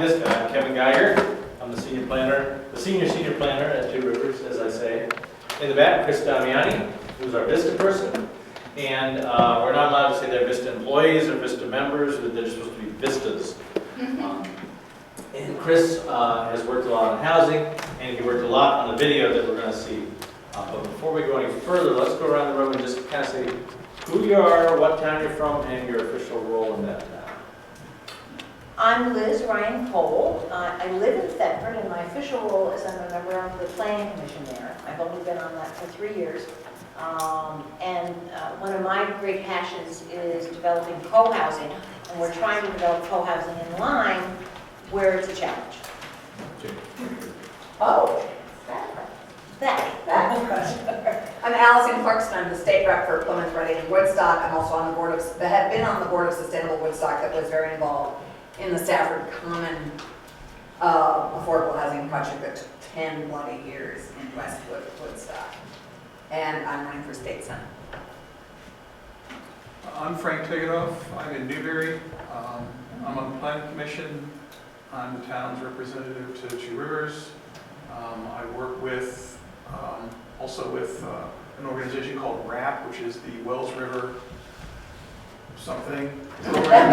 this guy, I'm Kevin Geiger. I'm the senior planner, the senior planner at Two Rivers, as I say. In the back, Chris Damiani, who's our Vista person. And we're not allowed to say they're Vista employees or Vista members, they're supposed to be Vistas. And Chris has worked a lot on housing, and he worked a lot on the video that we're going to see. But before we go any further, let's go around the room and just kind of say who you are, what town you're from, and your official role in that town. I'm Liz Ryan Cole. I live in Thetford, and my official role is I'm a member of the Planning Commission there. I've only been on that for 3 years. One of my great passions is developing co-housing, and we're trying to develop co-housing in Lyme where it's a challenge. Oh, that. I'm Allison Clarkson. I'm the state rep for Plymouth, Reading, and Woodstock. I'm also on the board of, have been on the board of Sustainable Woodstock that was very involved in the Stafford Common affordable housing project that took 10 bloody years in Westwood, Woodstock. And I'm running for state senate. I'm Frank Tegedoff. I'm in Newbury. I'm on the Planning Commission. I'm the town's representative to Two Rivers. I work with, also with an organization called RAP, which is the Wells River something program.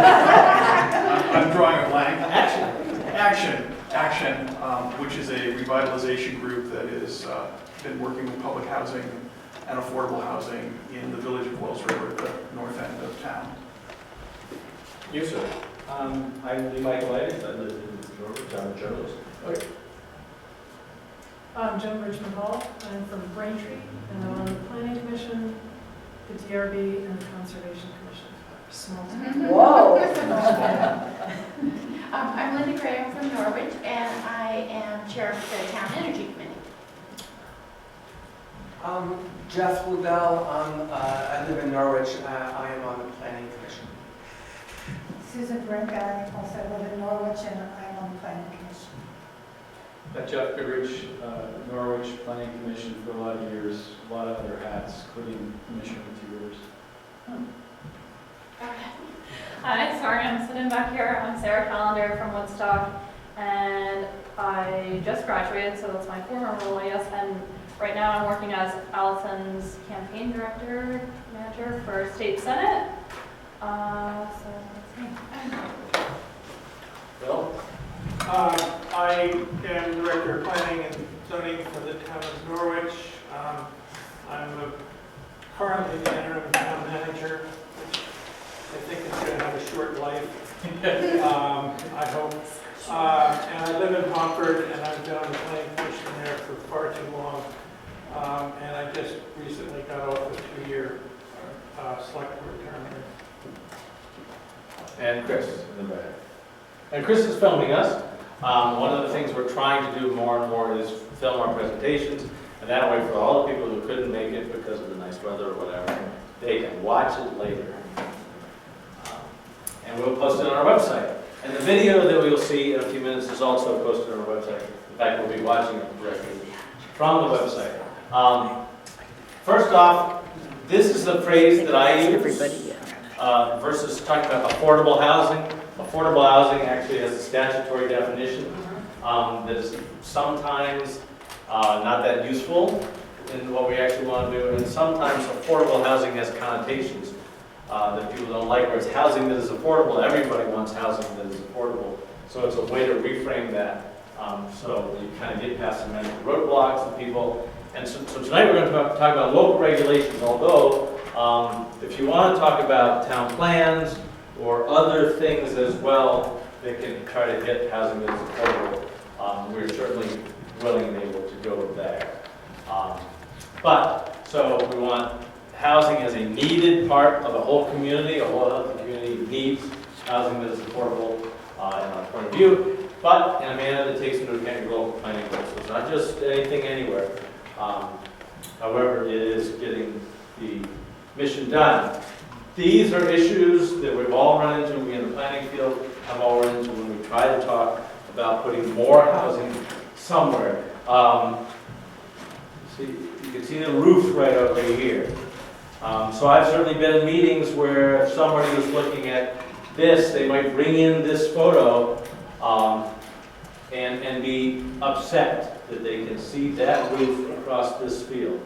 I'm drawing a blank. Action, which is a revitalization group that has been working with public housing and affordable housing in the village of Wells River, the north end of town. You, sir. I'm Lee Michaelides. I live in Norfolk. I'm a journalist. Okay. I'm Jen Richmond Hall. I'm from Braintree, and I'm on the Planning Commission, the DRB, and the Conservation Commission. Small town. Whoa. I'm Linda Gray. I'm from Norwich, and I am chair of the Town Energy Committee. Jeff Lubell. I live in Norwich. I am on the Planning Commission. Susan Brink, I also live in Norwich, and I'm on the Planning Commission. Jeff Goodrich, Norwich Planning Commission for a lot of years, a lot of other hats, including Commissioner of Two Rivers. Hi, sorry, I'm sitting back here. I'm Sarah Callender from Woodstock, and I just graduated, so that's my former role, I guess. And right now I'm working as Allison's campaign manager for State Senate. So that's me. Bill? I am Director of Planning and Zoning for the town of Norwich. I'm currently the interim town manager, which I think is going to have a short life, I hope. And I live in Montford, and I've been on the Planning Commission there for far too long. And I just recently got off a 2-year select board term here. And Chris in the back. And Chris is filming us. One of the things we're trying to do more and more is film our presentations, and that way for all the people who couldn't make it because of the nice weather or whatever, they can watch it later. And we'll post it on our website. And the video that we'll see in a few minutes is also posted on our website. In fact, we'll be watching it directly from the website. First off, this is the phrase that I use versus talking about affordable housing. Affordable housing actually has a statutory definition that is sometimes not that useful in what we actually want to do, and sometimes affordable housing has connotations that people don't like, where it's housing that is affordable. Everybody wants housing that is affordable, so it's a way to reframe that so you kind of get past some mental roadblocks and people. And so tonight we're going to talk about local regulations, although if you want to talk about town plans or other things as well that can try to get housing that is affordable, we're certainly willing and able to go there. So we want housing as a needed part of the whole community. A whole healthy community needs housing that is affordable in our point of view, but in a manner that takes into account your local planning goals. So it's not just anything anywhere. However, it is getting the mission done. These are issues that we've all run into, we in the planning field have all run into when we try to talk about putting more housing somewhere. See, you can see the roof right over here. So I've certainly been in meetings where if somebody was looking at this, they might bring in this photo and be upset that they can see that roof across this field.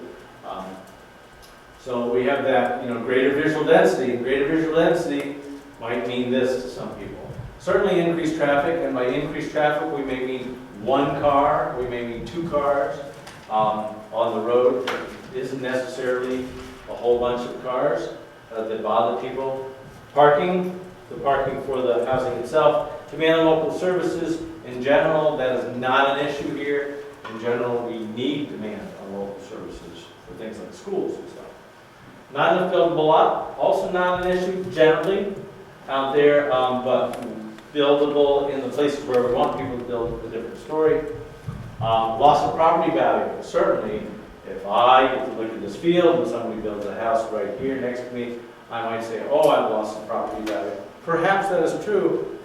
So we have that, greater visual density. Greater visual density might mean this to some people. Certainly increased traffic, and by increased traffic, we may mean one car, we may mean 2 cars on the road. It isn't necessarily a whole bunch of cars that bother people. Parking, the parking for the housing itself. Demand on local services, in general, that is not an issue here. In general, we need demand on local services for things like schools and stuff. Not enough buildable lot, also not an issue generally out there, but buildable in the places where we want people to build a different story. Loss of property value, certainly. If I get to look at this field and somebody builds a house right here next to me, I might say, oh, I've lost some property value. Perhaps that is true.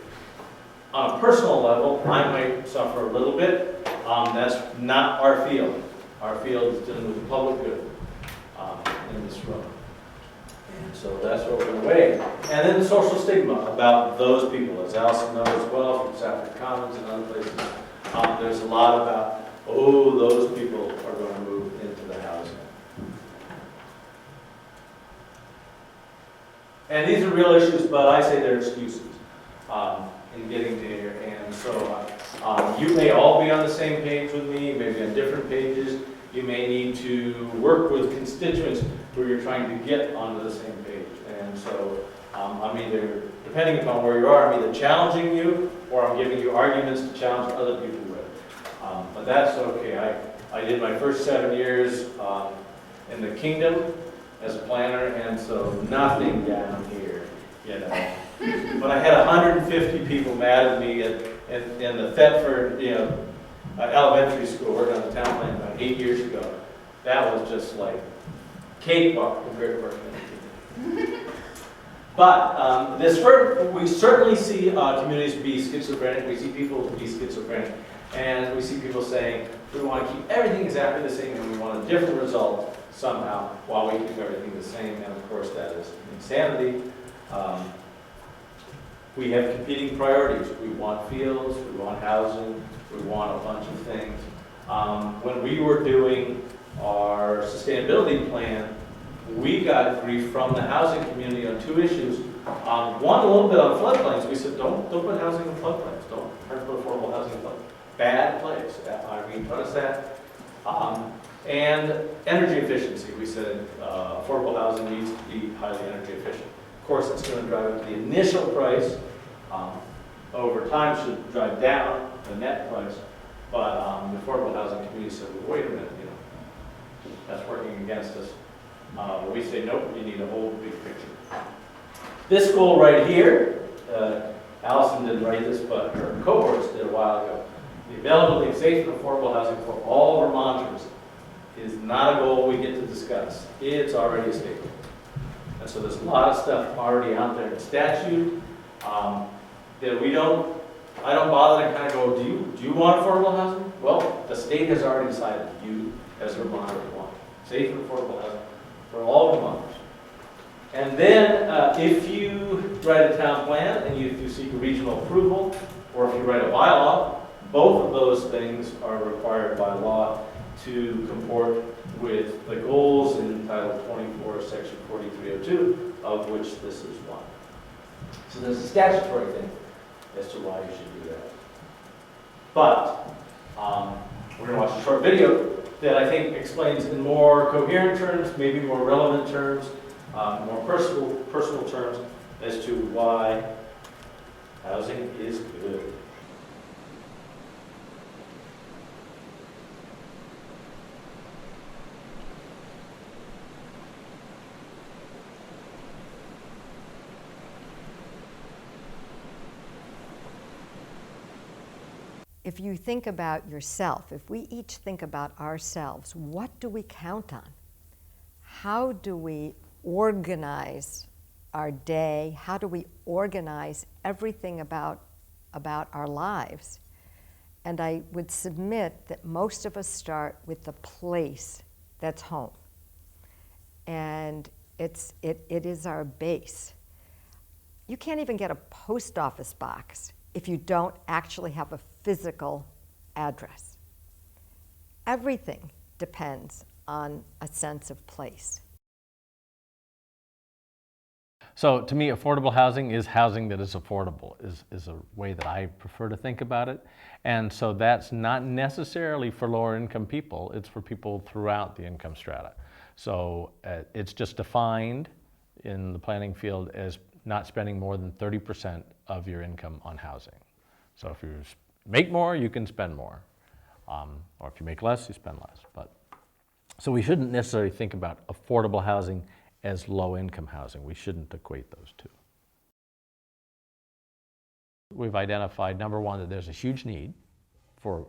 On a personal level, I might suffer a little bit. That's not our field. Our field is dealing with the public good in this room. And so that's what we're going to weigh. And then the social stigma about those people, as Allison knows as well from Safford Commons and other places. There's a lot about, oh, those people are going to move into the housing. And these are real issues, but I say they're excuses in getting there. And so you may all be on the same page with me, maybe on different pages. You may need to work with constituents who you're trying to get onto the same page. And so I'm either, depending upon where you are, I'm either challenging you or I'm giving you arguments to challenge other people with. But that's okay. I did my first 7 years in the kingdom as a planner, and so nothing down here, But I had 150 people mad at me in the Thetford, elementary school, working on the town plan about 8 years ago. That was just like cakewalk compared to working in the kingdom. But we certainly see communities be schizophrenic. We see people be schizophrenic. And we see people saying, we want to keep everything exactly the same and we want a different result somehow while we keep everything the same. And of course that is insanity. We have competing priorities. We want fields, we want housing, we want a bunch of things. When we were doing our sustainability plan, we got grief from the housing community on 2 issues. One, a little bit on floodplains. We said, don't put housing in floodplains. Don't try to put affordable housing in floodplains. Bad place. Irene taught us that. And energy efficiency. We said affordable housing needs to be highly energy efficient. Of course, it's going to drive up the initial price. Over time, should drive down the net price. But the affordable housing community said, well, wait a minute, that's working against us. We say, nope, you need a whole big picture. This goal right here, Allison didn't write this, but her cohorts did a while ago. The availability of safe and affordable housing for all Vermonters is not a goal we get to discuss. It's already a statement. And so there's a lot of stuff already out there in statute that I don't bother to kind of go, do you want affordable housing? Well, the state has already decided you, as a Vermonter, want safe and affordable housing for all Vermonters. And then if you write a town plan and you seek regional approval, or if you write a bylaw, both of those things are required by law to comport with the goals in Title 24, Section 4302, of which this is one. So there's a statutory thing as to why you should do that. But we're going to watch a short video that I think explains in more coherent terms, maybe more relevant terms, more personal terms, as to why housing is good. If you think about yourself, if we each think about ourselves, what do we count on? How do we organize our day? How do we organize everything about our lives? And I would submit that most of us start with the place that's home. And it is our base. You can't even get a post office box if you don't actually have a physical address. Everything depends on a sense of place. So to me, affordable housing is housing that is affordable, is a way that I prefer to think about it. And so that's not necessarily for lower income people, it's for people throughout the income strata. So it's just defined in the planning field as not spending more than 30% of your income on housing. So if you make more, you can spend more. Or if you make less, you spend less. So we shouldn't necessarily think about affordable housing as low-income housing. We shouldn't equate those two. We've identified, number one, that there's a huge need for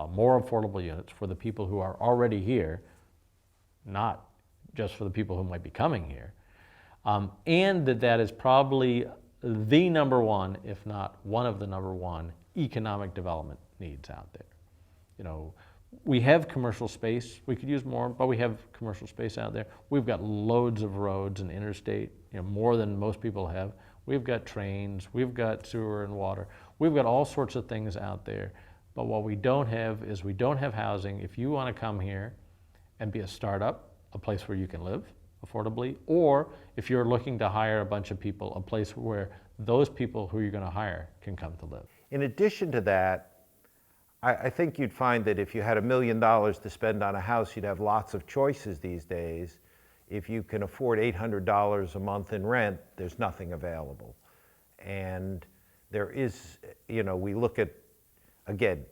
more affordable units for the people who are already here, not just for the people who might be coming here, and that is probably the number one, if not one of the number one, economic development needs out there. You know, we have commercial space. We could use more, but we have commercial space out there. We've got loads of roads and interstate, more than most people have. We've got trains, we've got sewer and water. We've got all sorts of things out there. But what we don't have is we don't have housing. If you want to come here and be a startup, a place where you can live affordably, or if you're looking to hire a bunch of people, a place where those people who you're going to hire can come to live. In addition to that, I think you'd find that if you had $1 million to spend on a house, you'd have lots of choices these days. If you can afford $800 a month in rent, there's nothing available. And there is, we look at, again,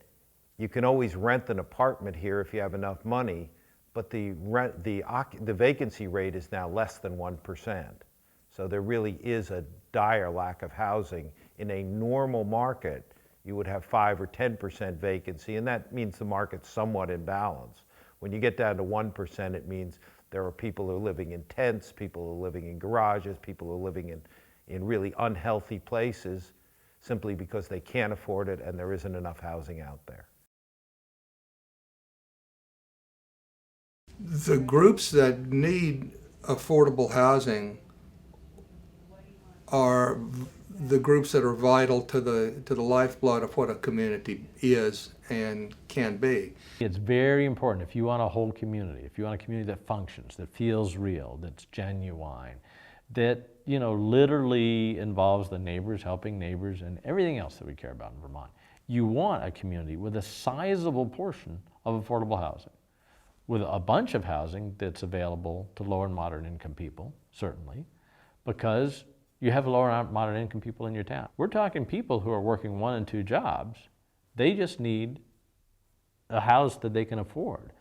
you can always rent an apartment here if you have enough money, but the vacancy rate is now less than 1%. So there really is a dire lack of housing. In a normal market, you would have 5 or 10% vacancy, and that means the market's somewhat in balance. When you get down to 1%, it means there are people who are living in tents, people who are living in garages, people who are living in really unhealthy places simply because they can't afford it and there isn't enough housing out there. The groups that need affordable housing are the groups that are vital to the lifeblood of what a community is and can be. It's very important if you want a whole community, if you want a community that functions, that feels real, that's genuine, that literally involves the neighbors helping neighbors and everything else that we care about in Vermont. You want a community with a sizable portion of affordable housing, with a bunch of housing that's available to lower and moderate income people, certainly, because you have lower and moderate income people in your town. We're talking people who are working 1 and 2 jobs. They just need a house that they can afford.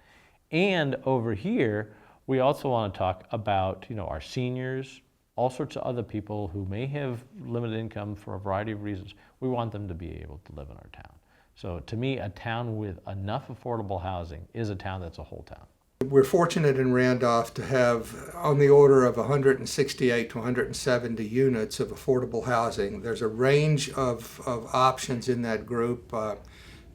And over here, we also want to talk about our seniors, all sorts of other people who may have limited income for a variety of reasons. We want them to be able to live in our town. So to me, a town with enough affordable housing is a town that's a whole town. We're fortunate in Randolph to have on the order of 168 to 170 units of affordable housing. There's a range of options in that group.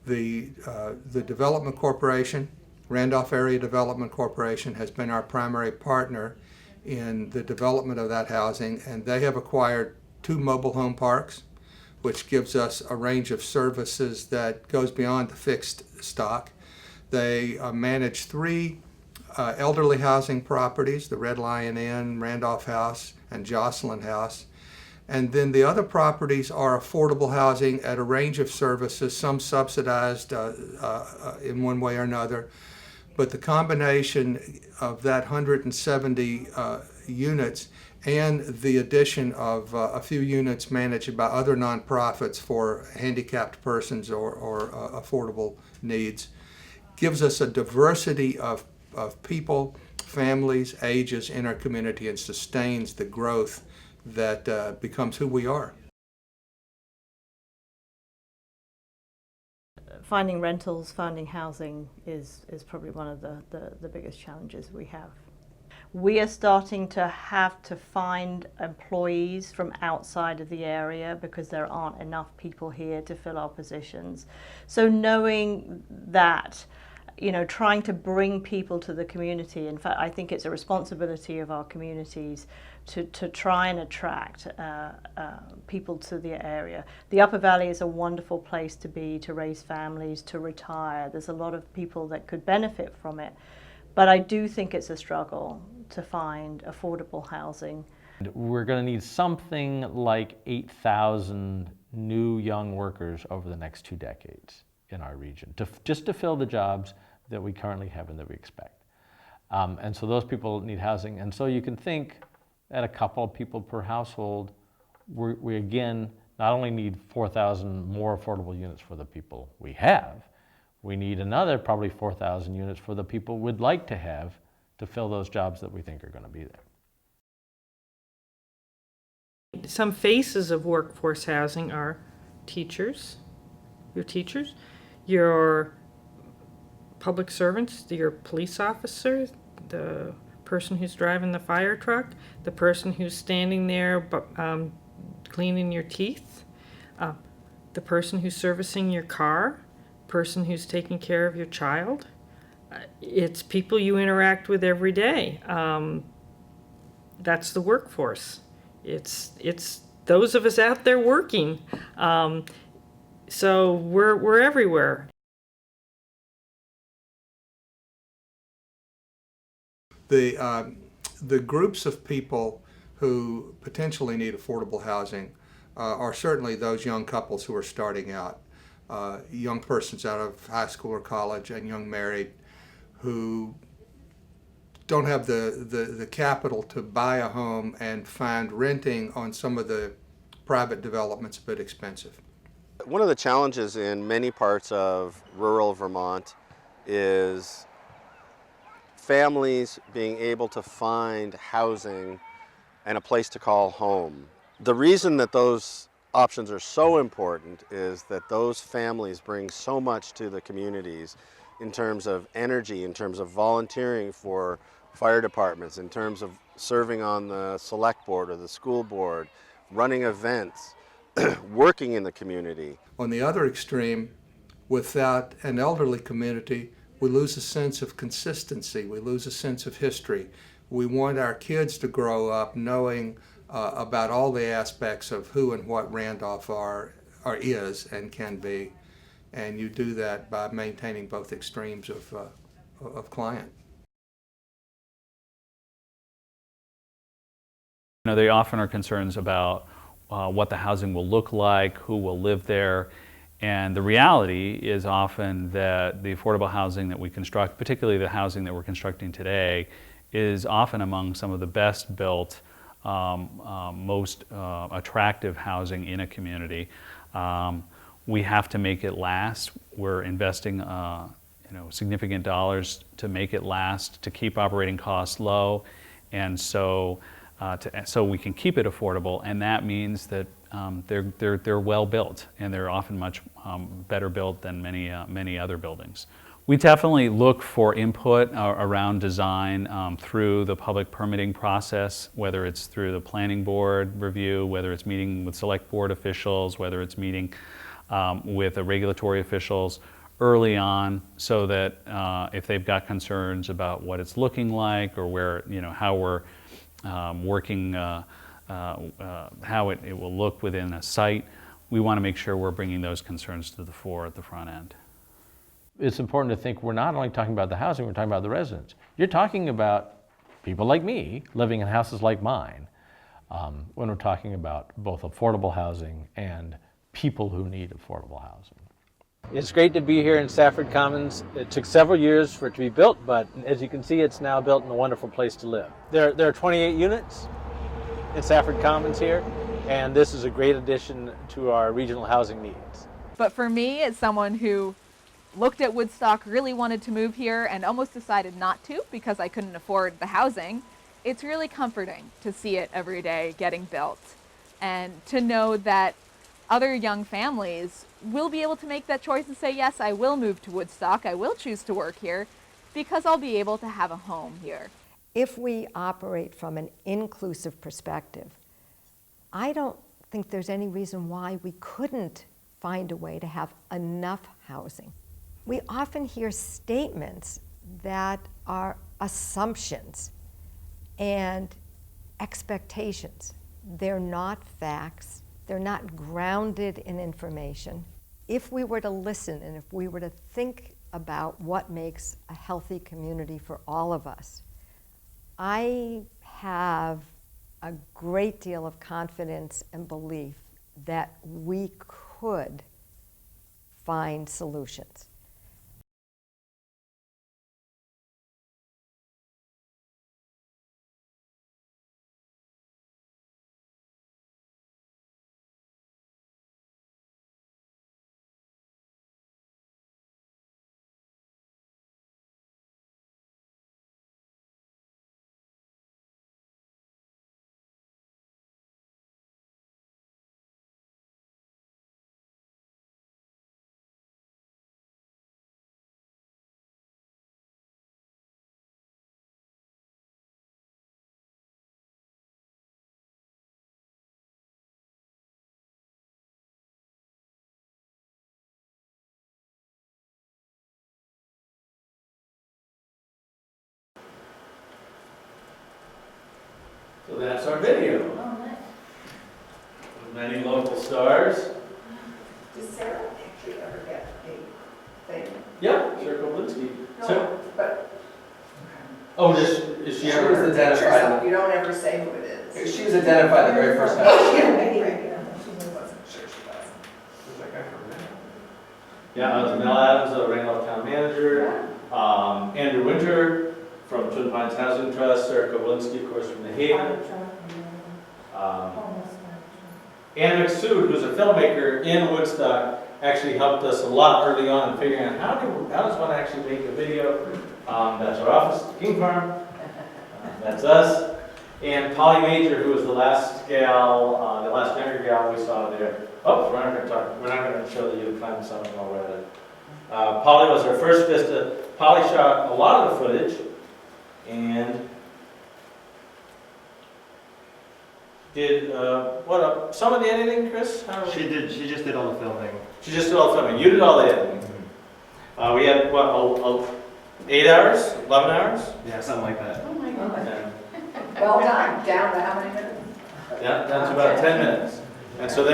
The Development Corporation, Randolph Area Development Corporation, has been our primary partner in the development of that housing, and they have acquired 2 mobile home parks, which gives us a range of services that goes beyond the fixed stock. They manage 3 elderly housing properties, the Red Lion Inn, Randolph House, and Jocelyn House. And then the other properties are affordable housing at a range of services, some subsidized in one way or another. But the combination of that 170 units and the addition of a few units managed by other nonprofits for handicapped persons or affordable needs gives us a diversity of people, families, ages in our community and sustains the growth that becomes who we are. Finding rentals, finding housing is probably one of the biggest challenges we have. We are starting to have to find employees from outside of the area because there aren't enough people here to fill our positions. So knowing that you know, trying to bring people to the community. In fact, I think it's a responsibility of our communities to try and attract people to the area. The Upper Valley is a wonderful place to be, to raise families, to retire. There's a lot of people that could benefit from it. But I do think it's a struggle to find affordable housing. We're going to need something like 8,000 new young workers over the next 2 decades in our region, just to fill the jobs that we currently have and that we expect. And so those people need housing. And so you can think at a couple of people per household, we again not only need 4,000 more affordable units for the people we have, we need another probably 4,000 units for the people we'd like to have to fill those jobs that we think are going to be there. Some faces of workforce housing are teachers, your public servants, your police officers, the person who's driving the fire truck, the person who's standing there cleaning your teeth, the person who's servicing your car, person who's taking care of your child. It's people you interact with every day. That's the workforce. It's those of us out there working. So we're everywhere. The groups of people who potentially need affordable housing are certainly those young couples who are starting out, young persons out of high school or college and young married who don't have the capital to buy a home and find renting on some of the private developments a bit expensive. One of the challenges in many parts of rural Vermont is families being able to find housing and a place to call home. The reason that those options are so important is that those families bring so much to the communities in terms of energy, in terms of volunteering for fire departments, in terms of serving on the select board or the school board, running events, working in the community. On the other extreme, without an elderly community, we lose a sense of consistency, we lose a sense of history. We want our kids to grow up knowing about all the aspects of who and what Randolph is and can be, and you do that by maintaining both extremes of client. You know, they often are concerns about what the housing will look like, who will live there, and the reality is often that the affordable housing that we construct, particularly the housing that we're constructing today, is often among some of the best built, most attractive housing in a community. We have to make it last. We're investing significant dollars to make it last, to keep operating costs low, and so we can keep it affordable, and that means that they're well built, and they're often much better built than many other buildings. We definitely look for input around design through the public permitting process, whether it's through the planning board review, whether it's meeting with select board officials, whether it's meeting with the regulatory officials early on, so that if they've got concerns about what it's looking like or where, how we're working, how it will look within a site, we want to make sure we're bringing those concerns to the fore at the front end. It's important to think we're not only talking about the housing, we're talking about the residents. You're talking about people like me living in houses like mine when we're talking about both affordable housing and people who need affordable housing. It's great to be here in Stafford Commons. It took several years for it to be built, but as you can see, it's now built in a wonderful place to live. There are 28 units in Stafford Commons here, and this is a great addition to our regional housing needs. But for me, as someone who looked at Woodstock, really wanted to move here, and almost decided not to because I couldn't afford the housing, it's really comforting to see it every day getting built, and to know that other young families will be able to make that choice and say, yes, I will move to Woodstock, I will choose to work here, because I'll be able to have a home here. If we operate from an inclusive perspective, I don't think there's any reason why we couldn't find a way to have enough housing we often hear statements that are assumptions and expectations. They're not facts. They're not grounded in information. If we were to listen and if we were to think about what makes a healthy community for all of us, I have a great deal of confidence and belief that we could find solutions. So that's our video. Oh, nice. With many local stars. Does Sarah actually ever get a thing? Yeah, Sarah Koblinski. No, but. Oh, is she She ever? was identified. You don't ever say who it is. She was identified the very first time. Wasn't sure she was. Who's that guy from there? Yeah, I was Mel Adams, the Randolph Town Manager. Andrew Winter from Twin Pines Housing Trust. Sarah Koblinski, of course, from the Haven. Anna McSood, who's a filmmaker in Woodstock, actually helped us a lot early on in figuring out how does one actually make a video. That's our office, King Farm. That's us. And Polly Major, who was the last gal, the last younger gal we saw there. Oh, we're not going to show the youth climb summit while we're at it. Polly was our first vista. Polly shot a lot of the footage and did some of the editing, Chris? She just did all the filming. She just did all the filming. You did all the editing. We had what, 8 hours, 11 hours? Yeah, something like that. Oh my God. Yeah. Well done. Down to how many minutes? Yeah, down to about 10 minutes. And so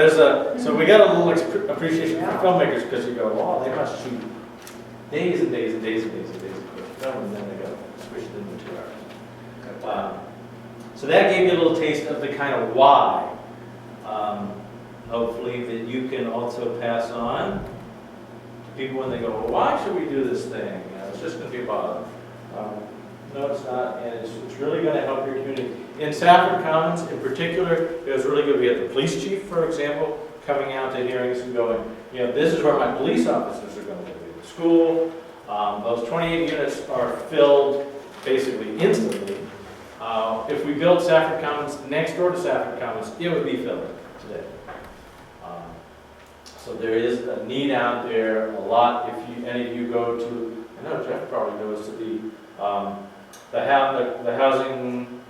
so we got a little appreciation for filmmakers because you go, wow, they must shoot days and days and days and days and days of film, and then they go squish it into 2 hours. So that gave you a little taste of the kind of why, hopefully, that you can also pass on to people when they go, well, why should we do this thing? It's just going to be a bother. No, it's not, and it's really going to help your community. In Safford Commons, in particular, it was really good. We had the police chief, for example, coming out to hearings and going, this is where my police officers are going to be. The school, those 28 units are filled basically instantly. If we built Safford Commons next door to Safford Commons, it would be filled today. So there is a need out there a lot. If any of you go to, I know Jeff probably goes to the housing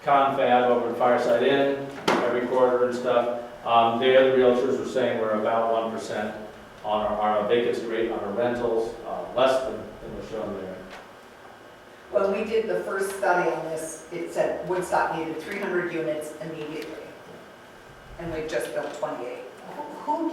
confab over at Fireside Inn every quarter and stuff. The other realtors were saying we're about 1% on our vacancy rate on our rentals, less than was shown there. When we did the first study on this, it said Woodstock needed 300 units immediately. And we've just built 28. Who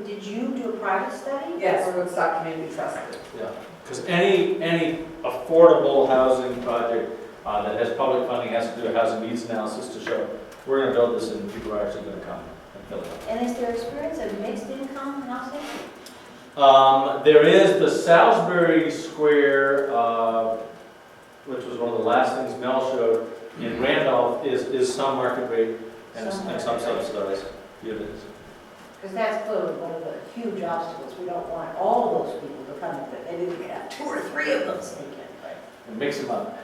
did you do a private study? Yes, Woodstock Community Trust. Yeah, because any affordable housing project that has public funding has to do a housing needs analysis to show we're going to build this and people are actually going to come and fill it up. And is there experience of mixed income housing? There is the Salisbury Square, which was one of the last things Mel showed in Randolph, is some market rate and some subsidized units. Because that's clearly one of the huge obstacles. We don't want all those people to come in, but maybe we could have 2 or 3 of them sneak in, right? And mix them up.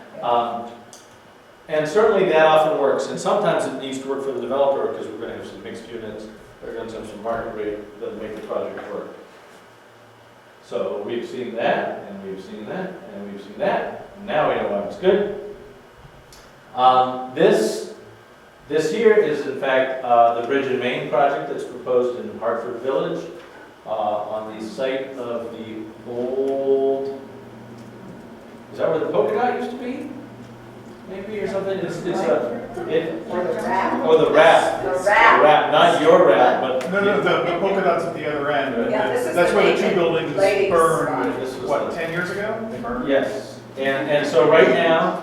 And certainly that often works, and sometimes it needs to work for the developer because we're going to have some mixed units, they're going to have some market rate that'll make the project work. So we've seen that, and we've seen that, and we've seen that, and now we know why it's good. This here is in fact the Bridge in Maine project that's proposed in Hartford Village. on the site of the old, is that where the polka dot used to be? Maybe, or something? Or the wrap. The wrap. Not your wrap, but. No, the polka dots at the other end. Yeah, this is That's the where the two naked buildings ladies' burned, This was what, the- 10 years ago? They burned? Yes, and so right now,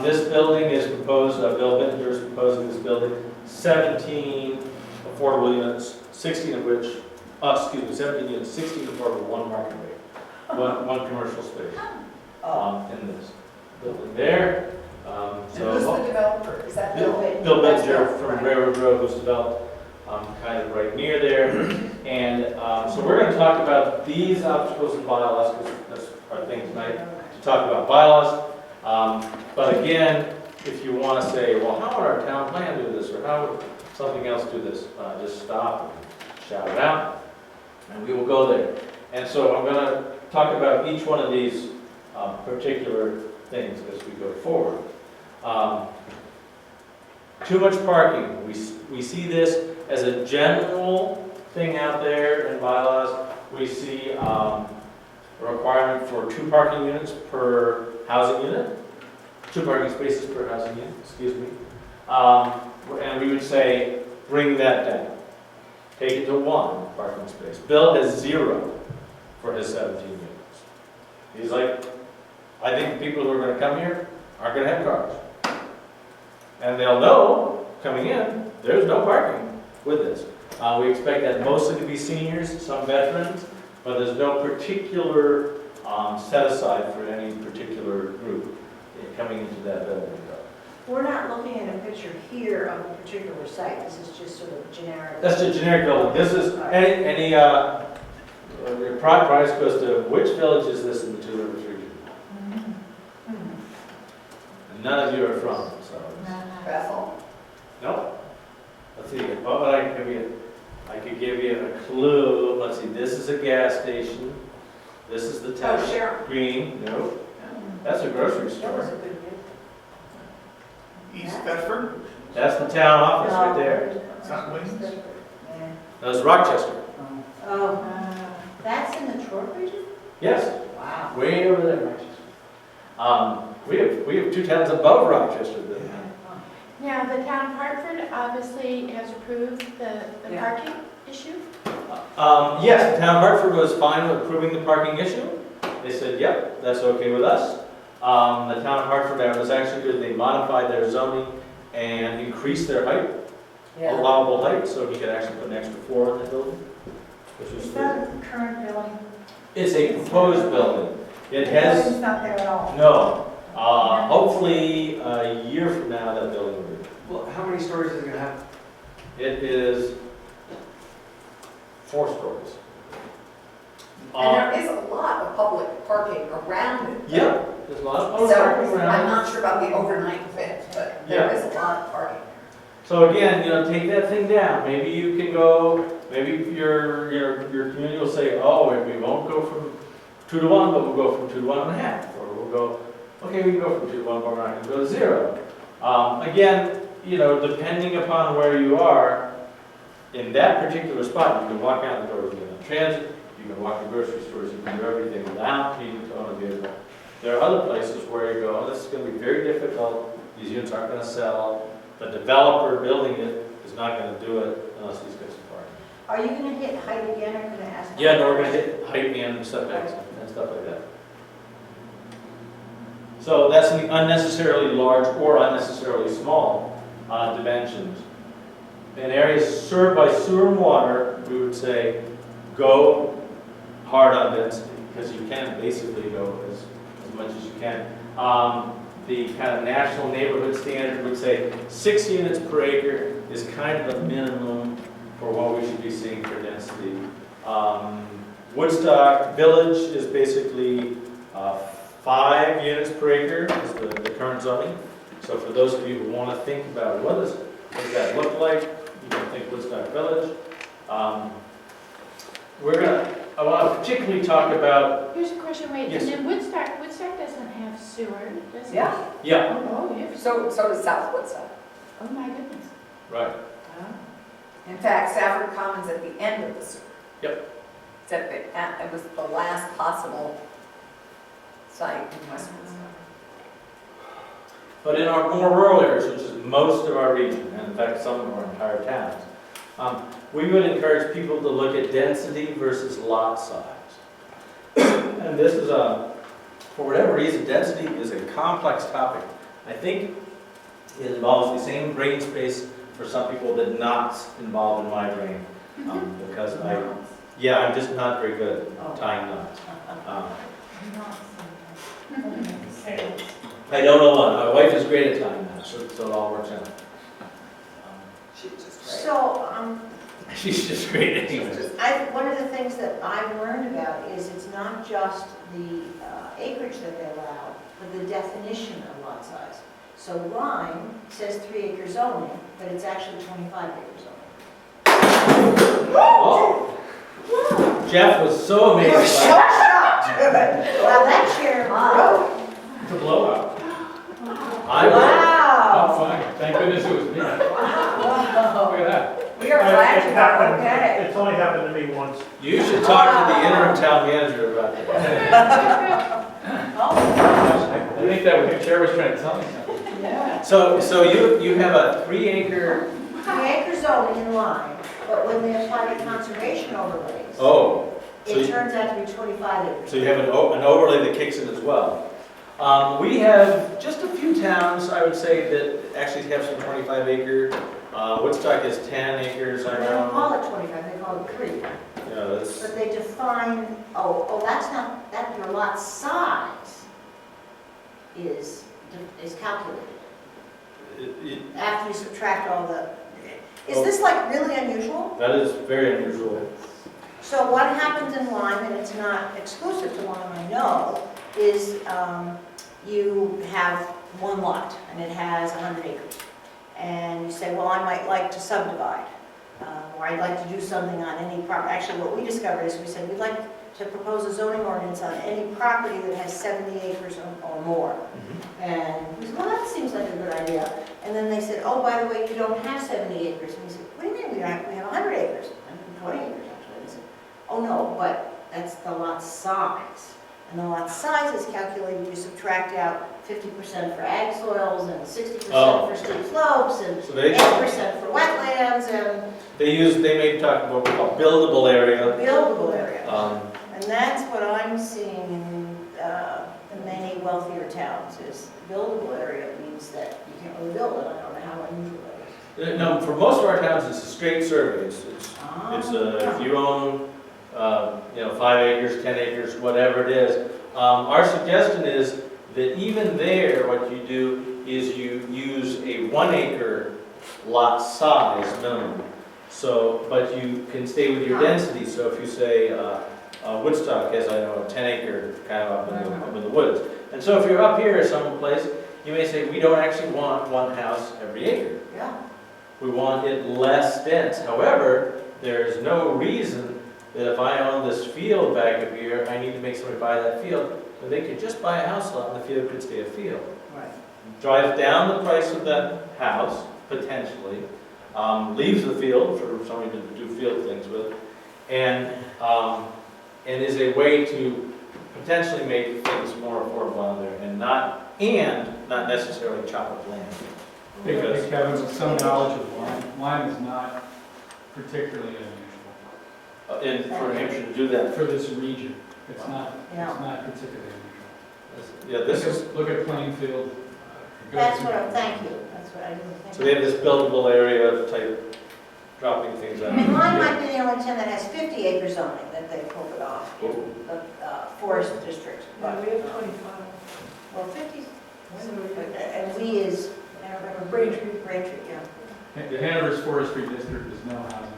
this building is proposed, Bill Bittner is proposing this building, 17 affordable units, 16 of which, 17 units, 16 affordable, one market rate, one commercial space in this building there. And who's the developer? Is that Bill Bittner? Bill Bittner from Railroad Road, who's developed kind of right near there. And so we're going to talk about these obstacles and bylaws, because that's our thing tonight, to talk about bylaws. But again, if you want to say, well, how would our town plan do this, or how would something else do this, just stop and shout it out, and we will go there. And so I'm going to talk about each one of these particular things as we go forward. Too much parking. We see this as a general thing out there in bylaws. We see a requirement for 2 parking units per housing unit, 2 parking spaces per housing unit, excuse me. And we would say, bring that down. Take it to 1 parking space. Bill has 0 for his 17 units. He's like, I think the people who are going to come here aren't going to have cars. And they'll know, coming in, there's no parking with this. We expect that mostly to be seniors, some veterans, but there's no particular set aside for any particular group coming into that building. We're not looking at a picture here of a particular site. This is just sort of generic. That's a generic building. This is, any your price goes to, which village is this in the Two Rivers region? And none of you are from, so. Bethel. Nope. Let's see, what would I give you? I could give you a clue. Let's see, this is a gas station. This is the town. Oh, Sharon. Green, nope. That's a grocery store. East Bedford? That's the town office right there. South Wings? That's Rochester. Oh, that's in the TRORC region? Yes. Wow. Way over there, Rochester. We have 2 towns above Rochester. Now, the town of Hartford obviously has approved the parking issue. Yes, the town of Hartford was fine with approving the parking issue. They said, yep, that's okay with us. The town of Hartford, that was actually good. They modified their zoning and increased their height, allowable height, so he could actually put an extra 4 in the building, which was Is that the current building? It's a proposed building. It has. The building's not there at all? No. Hopefully, a year from now, that building will be. Well, how many stories is it going to have? It is 4 stories. And there is a lot of public parking around it. Yeah, there's a lot of public So parking around. I'm not sure about the overnight bit, but there is a lot of parking. So again, take that thing down. Maybe you can go, maybe your community will say, oh, we won't go from 2 to 1, but we'll go from 2 to 1.5. Or we'll go, okay, we can go from 2 to 1, but we're not going to go to 0. Again, depending upon where you are, in that particular spot, you can walk out the doors and get on transit, you can walk to grocery stores, you can do everything without needing to own a vehicle. There are other places where you go, oh, this is going to be very difficult, these units aren't going to sell, the developer building it is not going to do it unless he's got some parking. Are you going to hit height again, or going to ask? Yeah, no, we're going to hit height and setbacks and stuff like that. So that's the unnecessarily large or unnecessarily small dimensions. In areas served by sewer and water, we would say go hard on density, because you can basically go as much as you can. The kind of national neighborhood standard would say 6 units per acre is kind of a minimum for what we should be seeing for density. Woodstock Village is basically 5 units per acre is the current zoning. So for those of you who want to think about what does that look like, you can think Woodstock Village. I want to particularly talk about. Here's a question, wait, Yes. and then Woodstock doesn't have sewer, does it? Yeah. Yeah. Oh, yeah. So does South Woodstock. Oh, my goodness. Right. In fact, Stafford Commons at the end of the sewer. Yep. Except it was the last possible site in West Woodstock. But in our more rural areas, which is most of our region, and in fact some of our entire towns, we would encourage people to look at density versus lot size. And this is for whatever reason, density is a complex topic. I think it involves the same brain space for some people that knots involved in my brain. Because I'm just not very good at tying knots. I don't know one. My wife is great at tying knots, so it all works out. So, She's just great at doing it. one of the things that I've learned about is it's not just the acreage that they allow, but the definition of lot size. So Rhine says 3-acre zoning, but it's actually 25-acre zoning. Oh. Jeff was so amazed. You're so shocked. Well, that chair broke. It's a blowout. Wow. I'm fine. Thank goodness it was me. Look at that. We are glad you got okay. It's only happened to me once. You should talk to the interim town manager about that. I think that the chair was trying to tell me something. Yeah. So you have a 3-acre. 3-acre zoning in line, but when they apply the conservation overlays, Oh. it turns out to be 25 acres. So you have an overlay that kicks in as well. We have just a few towns, I would say, that actually have some 25-acre. Woodstock is 10 acres, I They don't know. call it 25, they call it 3. Yeah, that's, But they define, that's not, that your lot size is calculated. After you subtract all the, is this like really unusual? that is very unusual. So what happens in Lyme, and it's not exclusive to Lyme, I know, is you have one lot, and it has 100 acres. And you say, well, I might like to subdivide, or I'd like to do something on any property. Actually, what we discovered is we said, we'd like to propose a zoning ordinance on any property that has 70 acres or more. And we said, well, that seems like a good idea. And then they said, oh, by the way, you don't have 70 acres. And we said, what do you mean? We have 100 acres, 120 acres, actually. And they said, oh, no, but that's the lot size. And the lot size is calculated, you subtract out 50% for ag soils and 60% for steep slopes and 8% for wetlands and... They may talk about what we call buildable area. Buildable area. And that's what I'm seeing in many wealthier towns, is buildable area means that you can't really build it. I don't know how unusual that is. No, for most of our towns, it's a straight survey. If you own 5 acres, 10 acres, whatever it is. Our suggestion is that even there, what you do is you use a 1-acre lot size minimum. So, but you can stay with your density. So if you say Woodstock has, I know, a 10-acre kind of up in the woods. And so if you're up here someplace, you may say, we don't actually want one house every acre. Yeah. We want it less dense. However, there is no reason that if I own this field back up here, I need to make somebody buy that field. So they could just buy a house lot and the field could stay a field. Right. Drive down the price of that house, potentially, leaves the field for somebody to do field things with, and is a way to potentially make things more affordable on there and not necessarily chop up land. Because Kevin, with some knowledge of Lyme, Lyme is not particularly unusual. For New Hampshire to do that. For this region, it's not particularly unusual. Yeah, this is... Look at Plainfield. That's what thank you. That's what I didn't think. So they have this buildable area type, dropping things out. And Lyme might be the only town that has 50-acre zoning that they pulled it off, the forest district. Yeah, we have 25. Well, 50, and we is, I don't remember, Braintree, yeah. Hanover's forestry district is no housing.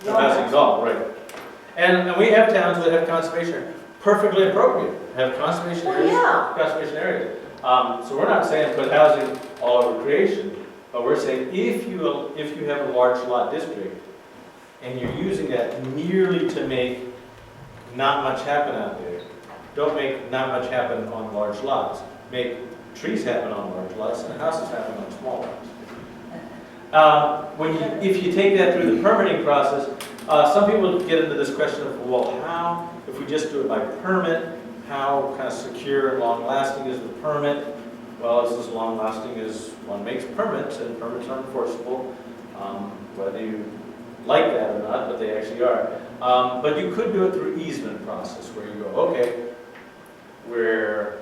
The housing's all, right. And we have towns that have conservation, perfectly appropriate, have conservation areas. Conservation areas. So we're not saying put housing all over creation, but we're saying if you have a large lot district and you're using that merely to make not much happen out there, don't make not much happen on large lots. Make trees happen on large lots and houses happen on small lots. If you take that through the permitting process, Some people get into this question of, well, how, if we just do it by permit, how kind of secure and long-lasting is the permit? Well, it's as long-lasting as one makes permits, and permits are enforceable, whether you like that or not, but they actually are. But you could do it through easement process, where you go, okay, we're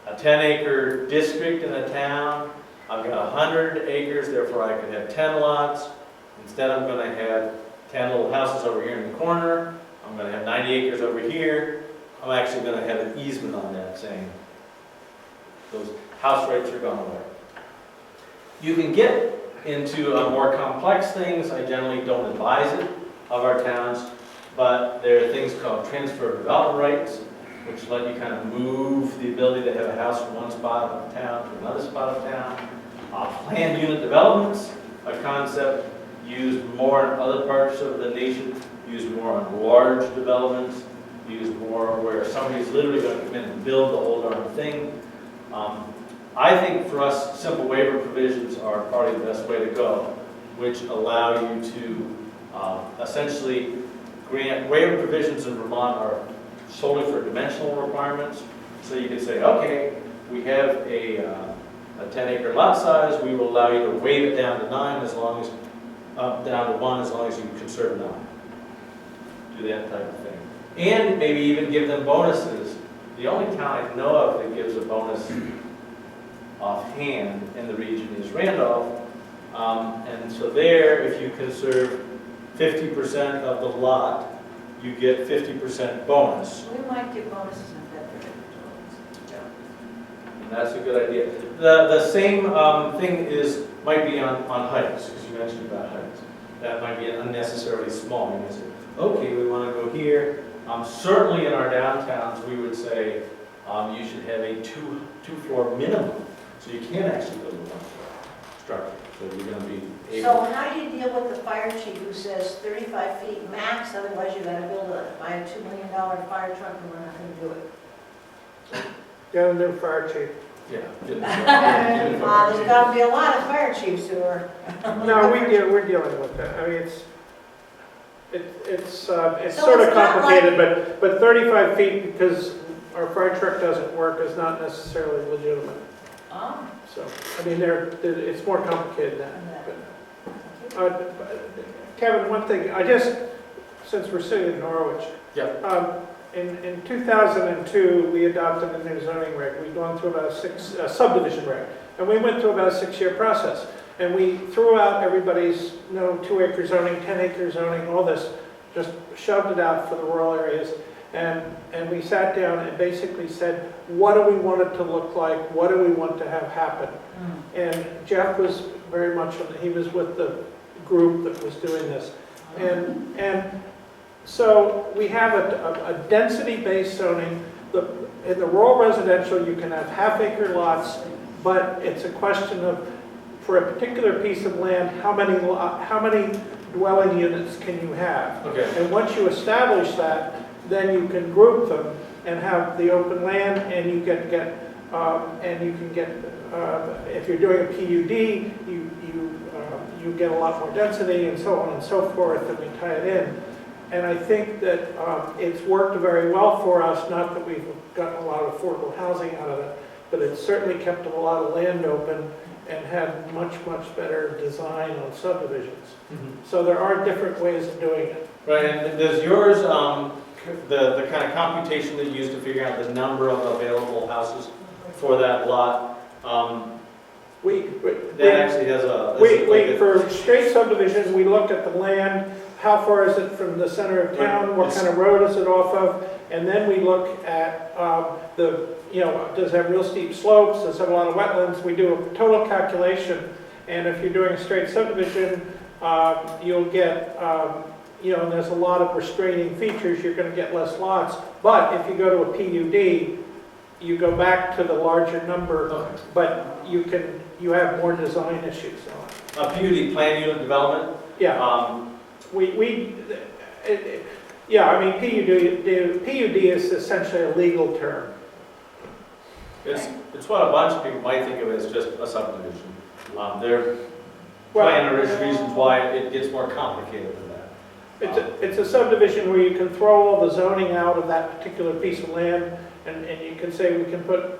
a 10-acre district in a town, I've got 100 acres, therefore I could have 10 lots. Instead, I'm going to have 10 little houses over here in the corner. I'm going to have 90 acres over here. I'm actually going to have an easement on that saying those house rights are gone away. You can get into more complex things. I generally don't advise it of our towns, but there are things called transfer of development rights, which let you kind of move the ability to have a house from one spot of town to another spot of town. Planned unit developments, a concept used more in other parts of the nation, used more on large developments, used more where somebody's literally going to come in and build the whole darn thing. I think for us, simple waiver provisions are probably the best way to go, which allow you to essentially grant waiver provisions in Vermont are solely for dimensional requirements. So you can say, okay, we have a 10-acre lot size, we will allow you to waive it down to 9 as long as, down to 1 as long as you conserve 9. Do that type of thing. And maybe even give them bonuses. The only town I know of that gives a bonus offhand in the region is Randolph. And so there, if you conserve 50% of the lot, you get 50% bonus. We might give bonuses in Bedford. And that's a good idea. The same thing might be on heights, because you mentioned about heights. That might be unnecessarily small. You might say, okay, we want to go here. Certainly in our downtowns, we would say you should have a two-floor minimum. So you can't actually build a one-floor structure. So you're going to be able. So how do you deal with the fire chief who says 35 feet max, otherwise you gotta buy a $2 million fire truck and we're not gonna do it? Get a new fire chief. Yeah. There's gotta be a lot of fire chiefs who are. No, we're dealing with that. I mean, it's So sort of it's not complicated, but 35 feet because our fire truck doesn't work is not necessarily legitimate. Oh. So, I mean, it's more complicated than that. Kevin, one thing, since we're sitting in Norwich. Yeah. In 2002, we adopted a new zoning reg. We'd gone through about a subdivision reg. And we went through about a 6-year process. And we threw out everybody's 2-acre zoning, 10-acre zoning, all this, just shoved it out for the rural areas. And we sat down and basically said, what do we want it to look like? What do we want to have happen? And Jeff was very much, he was with the group that was doing this. And so we have a density-based zoning. In the rural residential, you can have half-acre lots, but it's a question of, for a particular piece of land, how many dwelling units can you have? Okay. And once you establish that, then you can group them and have the open land, and you can get, if you're doing a PUD, you get a lot more density and so on and so forth, and we tie it in. And I think that it's worked very well for us, not that we've gotten a lot of affordable housing out of it, but it's certainly kept a lot of land open and had much, much better design on subdivisions. So there are different ways of doing it. Right, and does yours, the kind of computation that you use to figure out the number of available houses for that lot, that actually has a... For straight subdivision, we look at the land, how far is it from the center of town, what kind of road is it off of, and then we look at does it have real steep slopes, does it have a lot of wetlands? We do a total calculation, and if you're doing a straight subdivision, you'll get, and there's a lot of restraining features, you're going to get less lots. But if you go to a PUD, you go back to the larger number, but you have more design issues on it. A PUD, planned unit development? Yeah. PUD is essentially a legal term. It's what a bunch of people might think of as just a subdivision. There are reasons why it gets more complicated than that. It's a subdivision where you can throw all the zoning out of that particular piece of land, and you can say we can put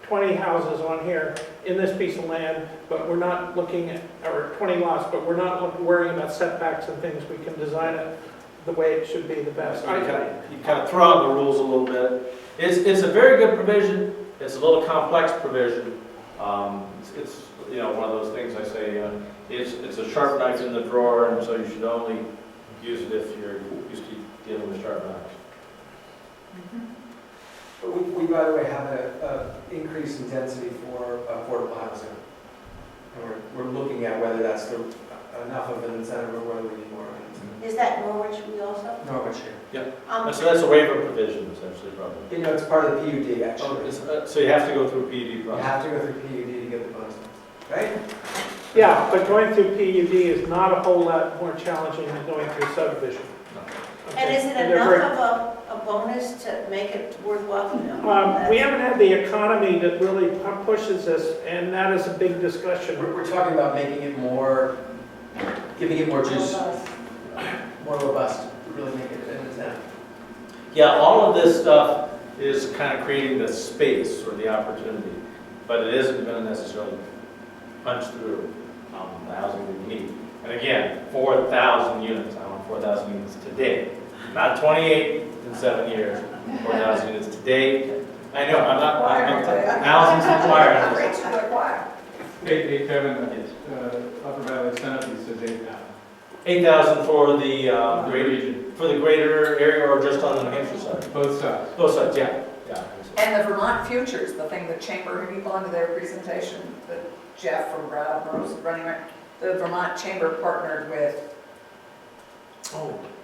20 houses on here in this piece of land, but we're not looking at, or 20 lots, but we're not worrying about setbacks and things. We can design it the way it should be the best. You kind of throw out the rules a little bit. It's a very good provision. It's a little complex provision. It's you know, one of those things I say, it's a sharp knife in the drawer, and so you should only use it if you're used to dealing with sharp knives. But we, by the way, have a increase in density for affordable housing. And we're looking at whether that's enough of an incentive or whether we need more of an incentive. Is that Norwich we also? Norwich, yeah. So that's a waiver provision, essentially, probably. You know, it's part of the PUD, actually. So you have to go through a PUD process. You have to go through PUD to get the bonus, right? Yeah, but going through PUD is not a whole lot more challenging than going through subdivision. Okay. And is it And they're enough of a bonus to make it worthwhile? No. We haven't had the economy that really pushes this, and that is a big discussion. We're talking about making it more, giving it more juice, more robust, really make it an incentive. Yeah, all of this stuff is kind of creating the space or the opportunity, but it isn't going to necessarily punch through the housing that we need. And again, 4,000 units. I want 4,000 units today, not 28 in 7 years. 4,000 units today. I know, I'm thousands required. Hey, Kevin, Upper Valley Senate, he says 8,000. 8,000 for the greater area, or just on the New Hampshire side? Both sides. Both sides, yeah. And the Vermont Futures, the thing the chamber, have you gone to their presentation that Jeff from Brattleboro is running, right? The Vermont Chamber partnered with,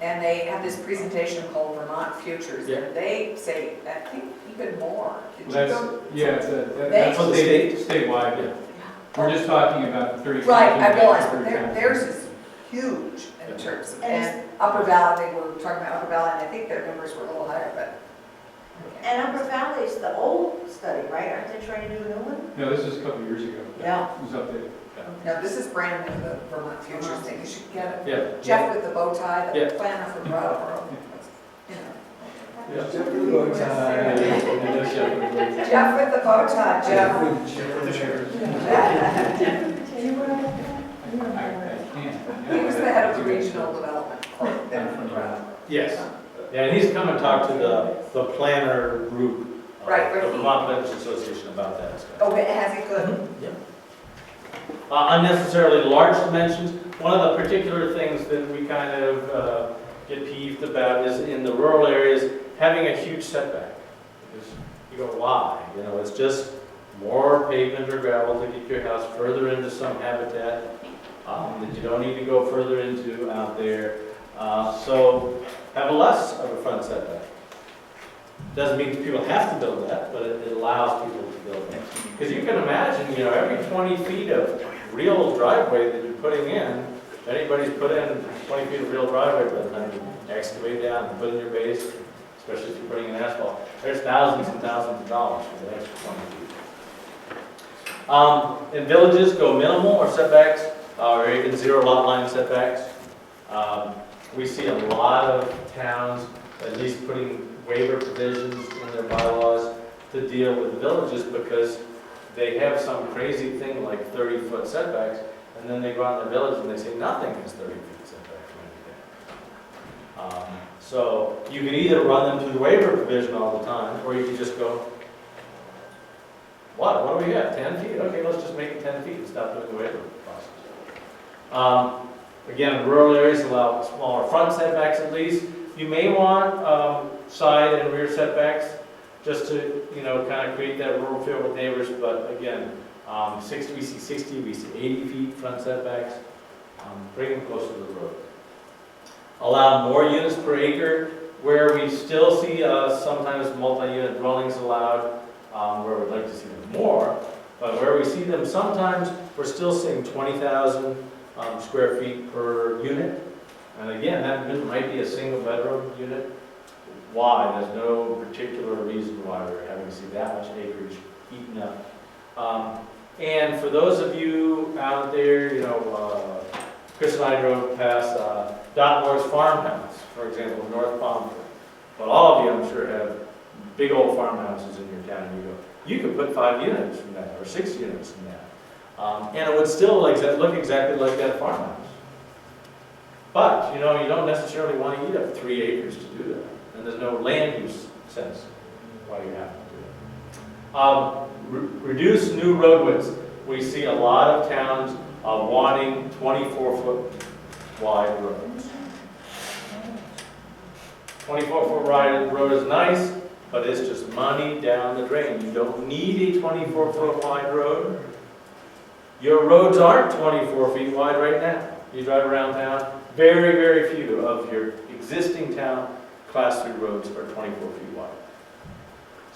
and they have this presentation called Vermont Futures. Yeah. And they say, I think even more. Did you That's, go? yeah, that's statewide. Yeah. We're just talking about the 30,000. Right, I realize, but theirs is huge in terms of, and Upper Valley, they were talking about Upper Valley, and I think their numbers were a little higher, but. And Upper Valley is the old study, right? Aren't they trying to do a new one? No, this is a couple of years ago. Yeah. It was updated. No, this is brand new, the Vermont Futures thing, you should get it. Yeah. Jeff with the bow tie, the Yeah. planner from Brattleboro. You know. Jeff with the bow tie. Jeff with the bow tie, Jeff. He was the head of the regional development clerk then from Brattleboro. Yes. Yeah, and he's come and talked to the planner group, Right, the Vermont Planners Association, about that stuff. Oh, has he good? Yeah. Unnecessarily large dimensions. One of the particular things that we kind of get peeved about is in the rural areas having a huge setback. Because you go, why? You know, it's just more pavement or gravel to get your house further into some habitat that you don't need to go further into out there. So have a less of a front setback. Doesn't mean people have to build that, but it allows people to build that. Because you can imagine, you know, every 20 feet of real driveway that you're putting in, if anybody's put in 20 feet of real driveway, by the time you excavate down and put in your base, especially if you're putting in asphalt, there's thousands and thousands of dollars for the extra 20 feet. In villages, go minimal or setbacks, or even zero lot line setbacks. We see a lot of towns at least putting waiver provisions in their bylaws to deal with the villages because they have some crazy thing like 30-foot setbacks, and then they go out in the village and they say nothing is 30 feet setback from anything. So you can either run them through the waiver provision all the time, or you can just go, what do we have, 10 feet? Okay, let's just make it 10 feet and stop doing the waiver process. Again, in rural areas allow smaller front setbacks at least. You may want side and rear setbacks just to, you know, kind of create that rural feel with neighbors. But again, we see 60, we see 80 feet front setbacks. Bring them closer to the road. Allow more units per acre, where we still see sometimes multi-unit dwellings allowed, where we'd like to see them more. But where we see them sometimes, we're still seeing 20,000 square feet per unit. And again, that might be a single bedroom unit. Why? There's no particular reason why we're having to see that much acreage eaten up. And for those of you out there, you know, Chris and I drove past Dotmore's farmhouse, for example, North Palmford. But all of you, I'm sure, have big old farmhouses in your town. You could put 5 units in that, or 6 units in that. And it would still look exactly like that farmhouse. But, you don't necessarily want to eat up 3 acres to do that. And there's no land use sense why you have to do it. Reduce new road widths. We see a lot of towns wanting 24-foot wide roads. 24-foot wide road is nice, but it's just money down the drain. You don't need a 24-foot wide road. Your roads aren't 24 feet wide right now. You drive around town, very, very few of your existing town Class 3 roads are 24 feet wide.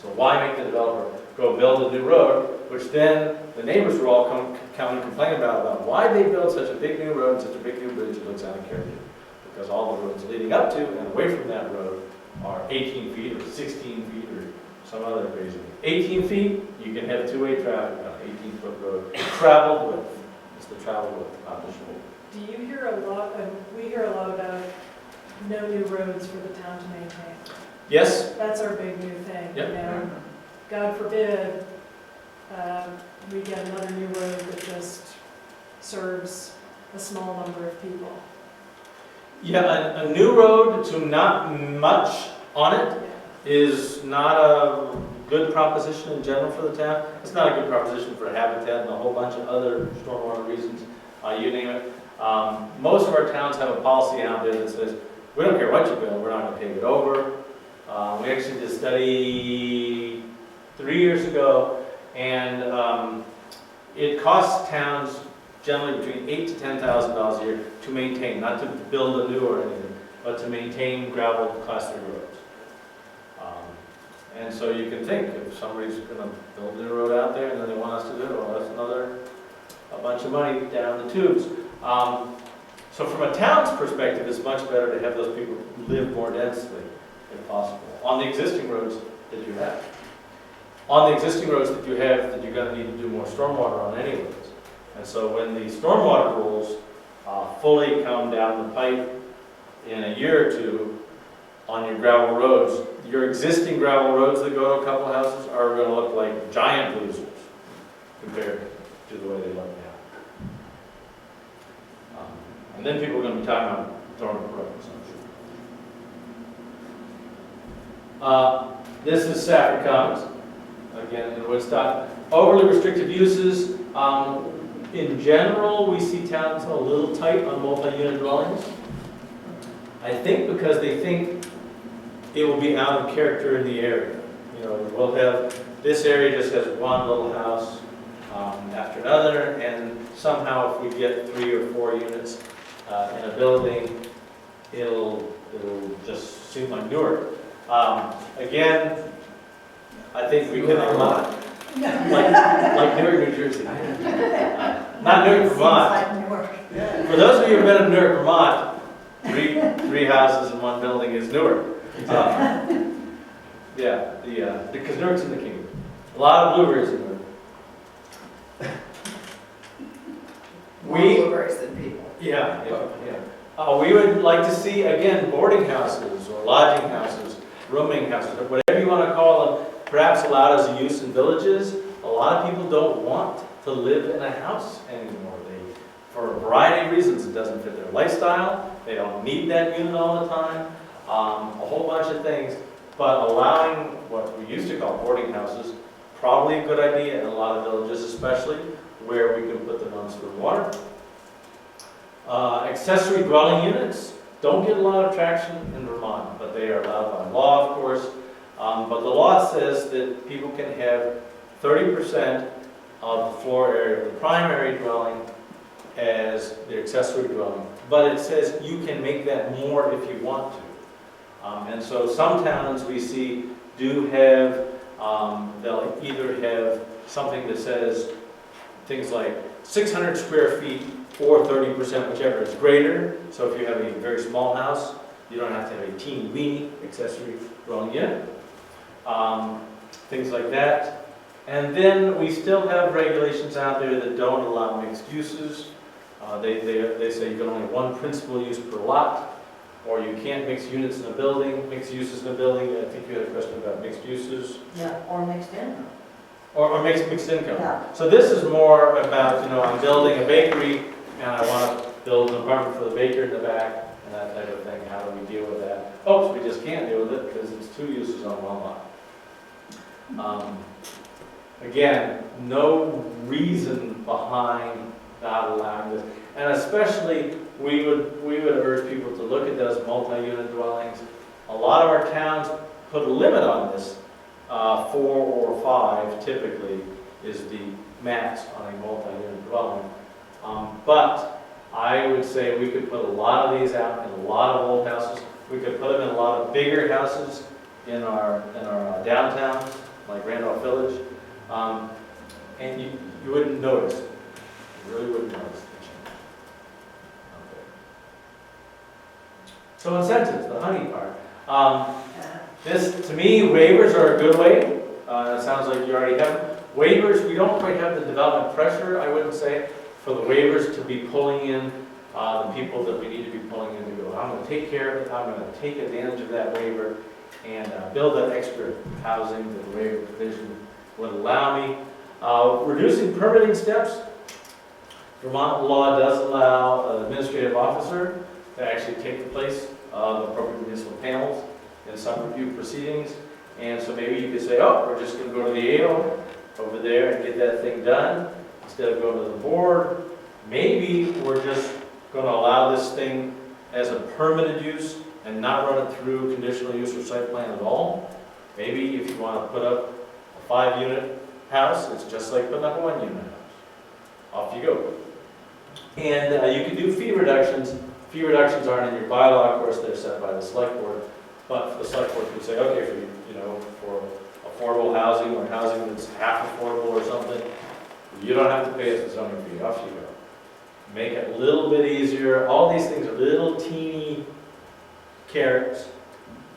So why make the developer go build a new road, which then the neighbors will all come and complain about why they built such a big new road and such a big new bridge that looks out of character. Because all the roads leading up to and away from that road are 18 feet or 16 feet or some other crazy. 18 feet, you can have two-way traffic on an 18-foot road. Traveled width. It's the travel width, not the shoulder. Do you hear a lot, we hear a lot about no new roads for the town to maintain? Yes. That's our big new thing. Yep. God forbid we get another new road that just serves a small number of people. Yeah, a new road to not much on it is not a good proposition in general for the town. It's not a good proposition for habitat and a whole bunch of other stormwater reasons, you name it. Most of our towns have a policy out there that says, we don't care what you build, we're not going to take it over. We actually did a study 3 years ago, and it costs towns generally between $8,000 to $10,000 a year to maintain, not to build a new or anything, but to maintain gravel Class 3 roads. And so you can think, if somebody's going to build a new road out there and then they want us to do it, well, that's a bunch of money down the tubes. So from a town's perspective, it's much better to have those people live more densely, if possible, on the existing roads that you have. On the existing roads that you have, that you're going to need to do more stormwater on anyways. And so when the stormwater rules fully come down the pipe in a year or two on your gravel roads, your existing gravel roads that go to a couple houses are going to look like giant losers compared to the way they look now. And then people are going to be talking about throwing up roads, I'm sure. This is Safford Commons, again in Woodstock. Overly restrictive uses. In general, we see towns a little tight on multi-unit dwellings. I think because they think it will be out of character in the area. We'll have, this area just has one little house after another, and somehow if we get 3 or 4 units in a building, it'll just seem like Newark. Again, I think we can like Newark, New Jersey. Not Newark, Vermont. For those of you who've been in Newark, Vermont, three houses in one building is Newark. Because Newark's in the kingdom. A lot of blueberries in Newark. More blueberries than people. Yeah. We would like to see, again, boarding houses or lodging houses, rooming houses, whatever you want to call them, perhaps allowed as a use in villages. A lot of people don't want to live in a house anymore. For a variety of reasons, it doesn't fit their lifestyle. They don't need that unit all the time. A whole bunch of things. But allowing what we used to call boarding houses, probably a good idea in a lot of villages, especially where we can put them on sewer water. Accessory dwelling units don't get a lot of traction in Vermont, but they are allowed by law, of course. But the law says that people can have 30% of the floor area of the primary dwelling as the accessory dwelling. But it says you can make that more if you want to. And so some towns we see do have, they'll either have something that says things like 600 square feet or 30%, whichever is greater. So if you have a very small house, you don't have to have a teeny-weeny accessory dwelling unit. Things like that. And then we still have regulations out there that don't allow mixed uses. They say you can only have one principal use per lot, or you can't mix units in a building, mix uses in a building. I think you had a question about mixed uses. Yeah, or mixed income. Or mixed income. Yeah. So this is more about, I'm building a bakery, and I want to build an apartment for the baker in the back, and that type of thing. How do we deal with that? Oops, we just can't deal with it because it's 2 uses on one lot. Again, no reason behind not allowing this. And especially, we would urge people to look at those multi-unit dwellings. A lot of our towns put a limit on this. 4 or 5 typically is the max on a multi-unit dwelling. But I would say we could put a lot of these out in a lot of old houses. We could put them in a lot of bigger houses in our downtown, like Randolph Village. And you wouldn't notice. You really wouldn't notice the change. Okay. So incentives, the honey part. This, to me, waivers are a good way. It sounds like you already have them. Waivers, we don't quite have the development pressure, I wouldn't say, for the waivers to be pulling in the people that we need to be pulling in to go, I'm going to take care of it, I'm going to take advantage of that waiver and build that extra housing that the waiver provision would allow me. Reducing permitting steps. Vermont law does allow an administrative officer to actually take the place of appropriate municipal panels in some review proceedings. And so maybe you could say, oh, we're just going to go to the AO over there and get that thing done instead of going to the board. Maybe we're just going to allow this thing as a permitted use and not run it through conditional use or site plan at all. Maybe if you want to put up a 5-unit house, it's just like putting up a 1-unit house. Off you go. And you can do fee reductions. Fee reductions aren't in your bylaw, of course, they're set by the select board. But the select board could say, okay, for affordable housing or housing that's half affordable or something, you don't have to pay us a zoning fee. Off you go. Make it a little bit easier. All these things are little teeny carrots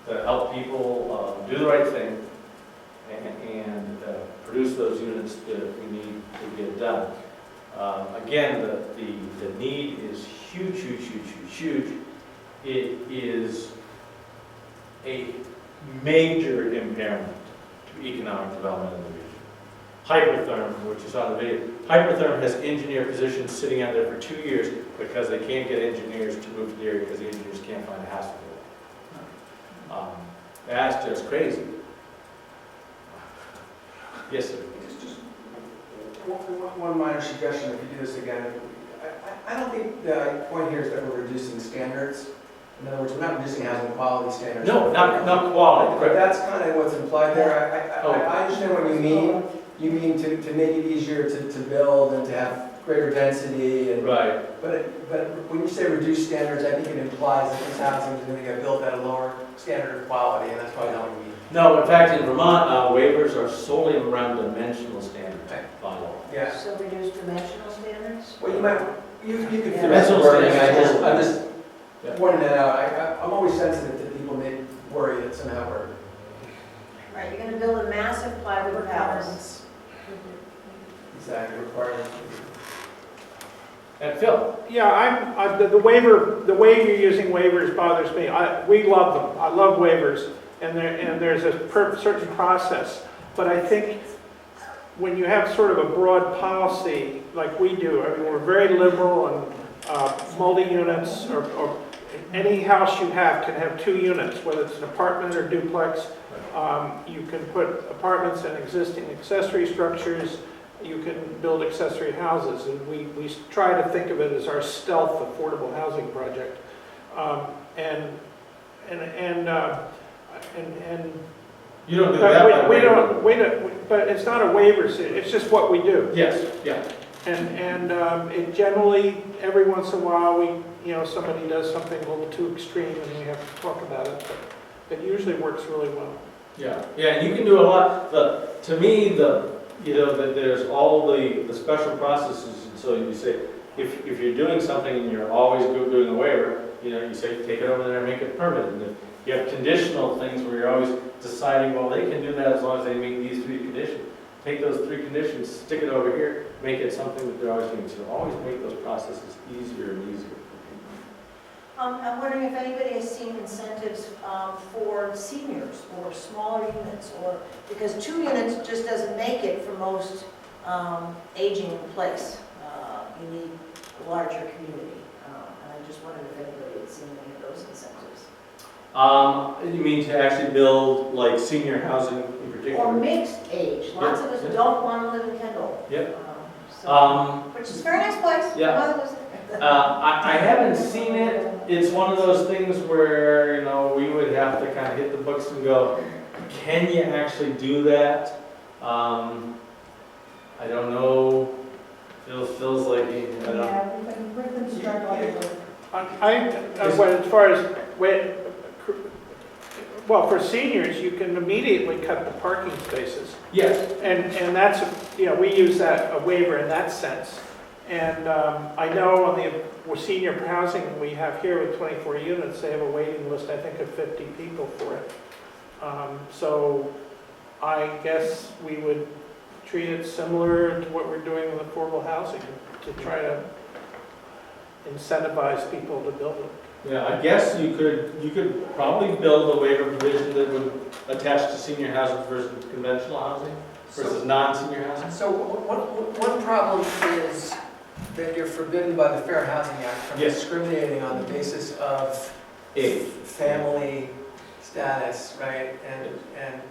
that help people do the right thing and produce those units that we need to get done. Again, the need is huge, huge, huge, huge, huge. It is a major impairment to economic development in the region. Hypertherm, which is on the video, Hypertherm has engineer positions sitting out there for 2 years because they can't get engineers to move to the area because the engineers can't find a house to build. That's just crazy. Yes, sir. Just one minor suggestion, if you do this again. I don't think the point here is that we're reducing standards. In other words, we're not reducing housing quality standards. No, not quality. But that's kind of what's implied there. I understand what you mean. You mean to make it easier to build and to have greater density. And, right. But when you say reduce standards, I think it implies that this housing is going to get built at a lower standard of quality, and that's probably not what we mean. No, in fact, in Vermont, waivers are solely around dimensional standards by law. Yeah. So reduce dimensional standards? Well, you could figure Dimensional out wording. standards. I'm just pointing that out. I'm always sensitive to people may worry that somehow we're... Right, you're going to build a massive plywood house. Exactly, requirements. And Phil? Yeah, the way you're using waivers bothers me. We love them. I love waivers, and there's a certain process. But I think when you have sort of a broad policy like we do, I mean, we're very liberal on multi-units, or any house you have can have 2 units, whether it's an apartment or duplex. You can put apartments in existing accessory structures. You can build accessory houses, and we try to think of it as our stealth affordable housing project. You don't do that. We don't. But it's not a waiver. It's just what we do. Yes. Yeah. And it generally, every once in a while, somebody does something a little too extreme, and we have to talk about it. But it usually works really well. Yeah. Yeah. And you can do a lot. To me, that there's all the special processes, and so you say, if you're doing something and you're always doing a waiver, you say, take it over there and make it permanent. And if you have conditional things where you're always deciding, well, they can do that as long as they meet these 3 conditions. Take those 3 conditions, stick it over here, make it something that they're always doing, so always make those processes easier and easier. I'm wondering if anybody has seen incentives for seniors or smaller units, or, because 2 units just doesn't make it for most aging in place. You need a larger community, and I just wondered if anybody had seen any of those incentives. You mean to actually build like senior housing in particular? Or mixed age. Lots of us don't want to live in Kendall. Yep. Which is a very nice place. Yeah. My mother lives there. I haven't seen it. It's one of those things where, you know, we would have to kind of hit the books and go, can you actually do that? I don't know. Feels like, I don't know. Yeah, we've been struggling with. Well, as far as, well, for seniors, you can immediately cut the parking spaces. Yes. And that's, you know, we use that, a waiver in that sense. And I know on the senior housing we have here with 24 units, they have a waiting list, I think, of 50 people for it. So I guess we would treat it similar to what we're doing with affordable housing, to try to incentivize people to build it. Yeah, I guess you could probably build a waiver provision that would attach to senior housing versus conventional housing versus non-senior housing. So one problem is that you're forbidden by the Fair Housing Act from discriminating on the basis of family status, right? And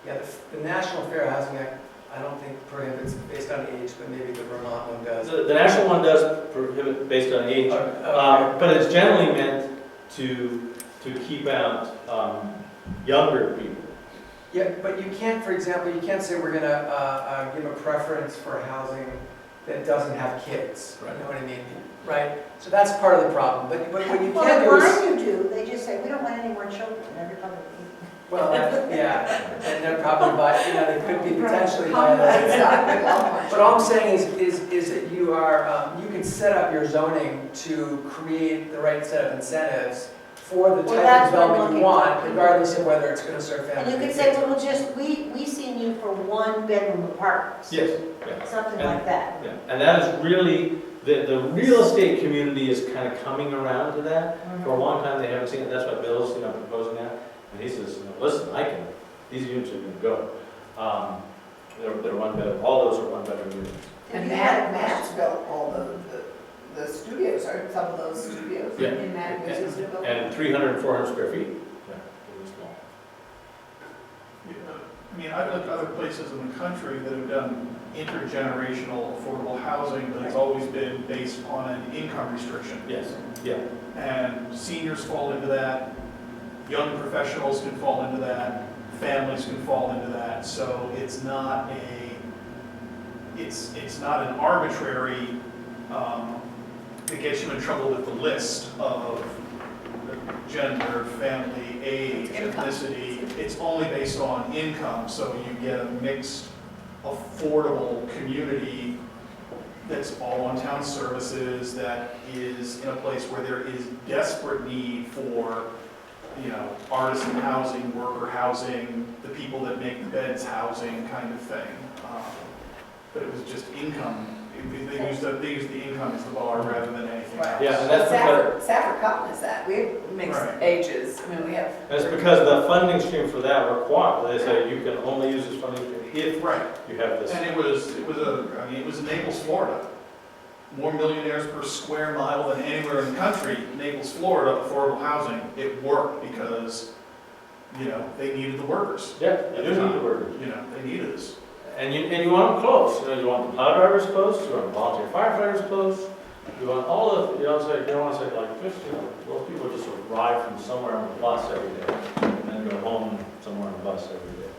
yeah, the National Fair Housing Act, I don't think prohibits based on age, but maybe the Vermont one does. The national one does prohibit based on age, but it's generally meant to keep out younger people. Yeah, but you can't, for example, you can't say we're going to give a preference for housing that doesn't have kids. Right. You know what I mean? Right? So that's part of the problem. But what you can do is... Well, you do. They just say, we don't want any more children in every public meeting. Well, yeah, and they're probably by, you know, they could be potentially violating. But all I'm saying is that you are, you can set up your zoning to create the right set of incentives for the type of development you want, regardless of whether it's going to serve families. And you could say, well, just, we see you for 1-bedroom apartments. Yes. Yeah. Something like that. Yeah. And that is really, the real estate community is kind of coming around to that. For a long time they haven't seen it. That's why Bill's proposing that. And he says, listen, these units are going to go. They're 1-bedroom. All those are 1-bedroom units. And Matt's built all the studios, or some of those studios in Matt uses to build. And 300 and 400 square feet. Yeah, really small. I mean, I've looked at other places in the country that have done intergenerational affordable housing, but it's always been based on an income restriction. Yes. Yeah. And seniors fall into that. Young professionals can fall into that, families can fall into that, so it's not an arbitrary that gets you in trouble with the list of gender, family, age, ethnicity. It's only based on income, so you get a mixed, affordable community that's all on town services, that is in a place where there is desperate need for, you know, artisan housing, worker housing, the people that make the beds housing kind of thing. But it was just income. They used the income as the bar rather than anything else. Yeah, and that's Safford Common is that. We have mixed ages. I mean, we have... That's because the funding stream for that requires, they say you can only use this funding stream if you have this. And it was in Naples, Florida. More millionaires per square mile than anywhere in the country. Naples, Florida, affordable housing. It worked because, you know, they needed the workers. Yeah, they do need the workers. You know, they needed us. And you want them close. You know, you want the plow drivers close. You want the volunteer firefighters close. You want all of, you don't want to say like just, you know, those people just arrive from somewhere on the bus every day and then go home somewhere on the bus every day.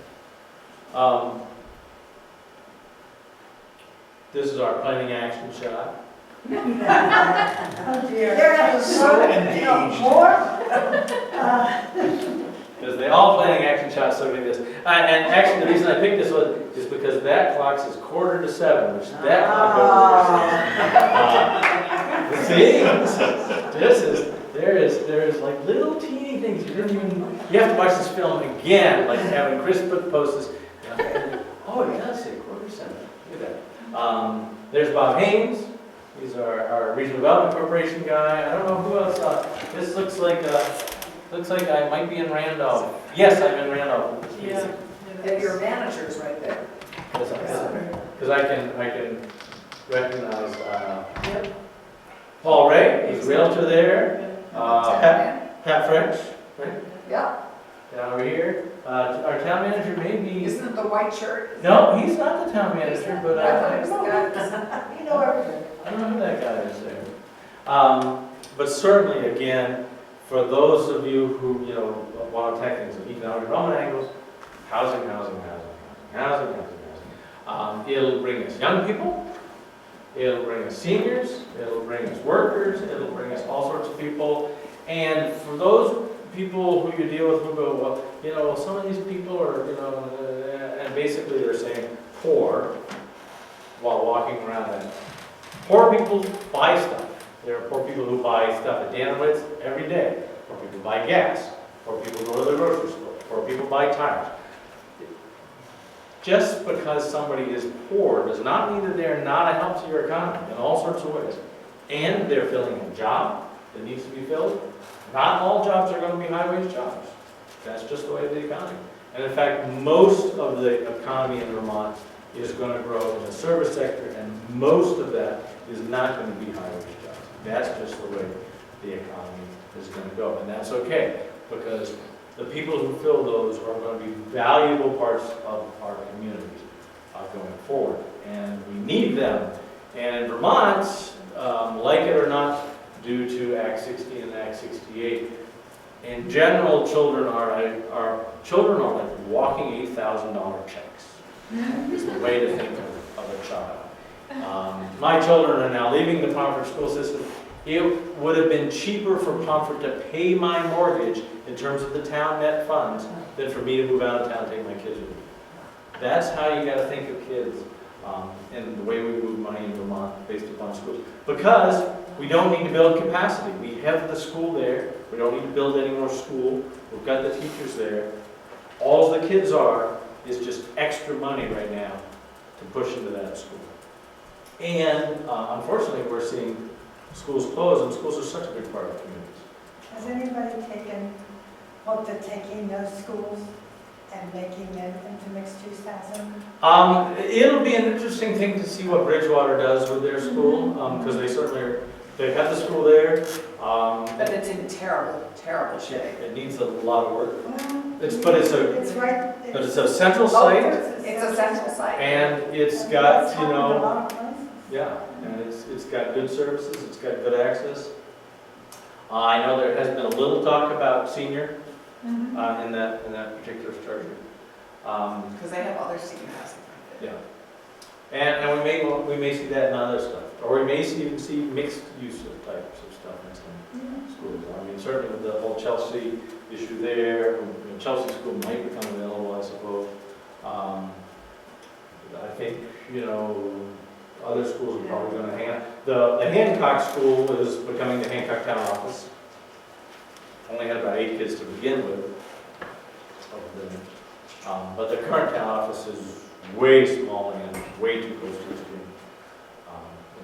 This is our planning action shot. Oh dear. They're having So engaged. Because they all planning action shots so like this. And actually the reason I picked this one is because that clock says 6:45, which that clock over see? There is like little teeny things you you have to watch this film again, like having Chris post this. Oh, it does say 6:45. Look at that. There's Bob Haynes. He's our Regional Development Corporation guy. I don't know who else. This looks like I might be in Randolph. Yes, I'm in Randolph. Yeah, your manager's right there. Because I can recognize Paul Ray. He's a realtor there. Pat French, right? Yeah. Down over here. Our town manager may be. Isn't it the white shirt? No, he's not the town manager, but I thought he was the guy. You know everything. I don't know who that guy is there. But certainly, again, for those of you who want to attack things like economic development angles, housing. It'll bring us young people. It'll bring us seniors. It'll bring us workers. It'll bring us all sorts of people. And for those people who you deal with who go, well, some of these people are, and basically they're saying poor while walking around that. Poor people buy stuff. There are poor people who buy stuff at Danowitz every day. Poor people buy gas. Poor people go to the grocery store. Poor people buy tires. Just because somebody is poor does not mean that they're not a help to your economy in all sorts of ways. And they're filling a job that needs to be filled. Not all jobs are going to be high-wage jobs. That's just the way of the economy. And in fact, most of the economy in Vermont is going to grow in the service sector, and most of that is not going to be high-wage jobs. That's just the way the economy is going to go. And that's okay, because the people who fill those are going to be valuable parts of our communities going forward. And we need them. And in Vermont, like it or not, due to Act 60 and Act 68, in general, children are like walking $8,000 checks. It's the way to think of a child. My children are now leaving the Pomfret school system. It would have been cheaper for Pomfret to pay my mortgage in terms of the town net funds than for me to move out of town and take my kids with me. That's how you got to think of kids and the way we move money in Vermont based upon schools. Because we don't need to build capacity. We have the school there. We don't need to build any more school. We've got the teachers there. All the kids are is just extra money right now to push into that school. And unfortunately, we're seeing schools close, and schools are such a big part of communities. Has anybody looked at taking those schools and making them into mixed-use housing? It'll be an interesting thing to see what Bridgewater does with their school, because they have the school there. But it's in terrible shape. It needs a lot of work. But it's a central site. It's a central site. And it's got, yeah, and it's got good services, it's got good access. I know there has been a little talk about senior in that particular structure. Because they have other senior housing. Yeah. And we may see that in other stuff. Or we may even see mixed use of types of stuff in some schools. I mean, certainly with the whole Chelsea issue there, Chelsea School might become available, I suppose. I think, other schools are probably going to the Hancock School is becoming the Hancock Town Office. Only had about 8 kids to begin with. But the current town office is way small and way too close to the stream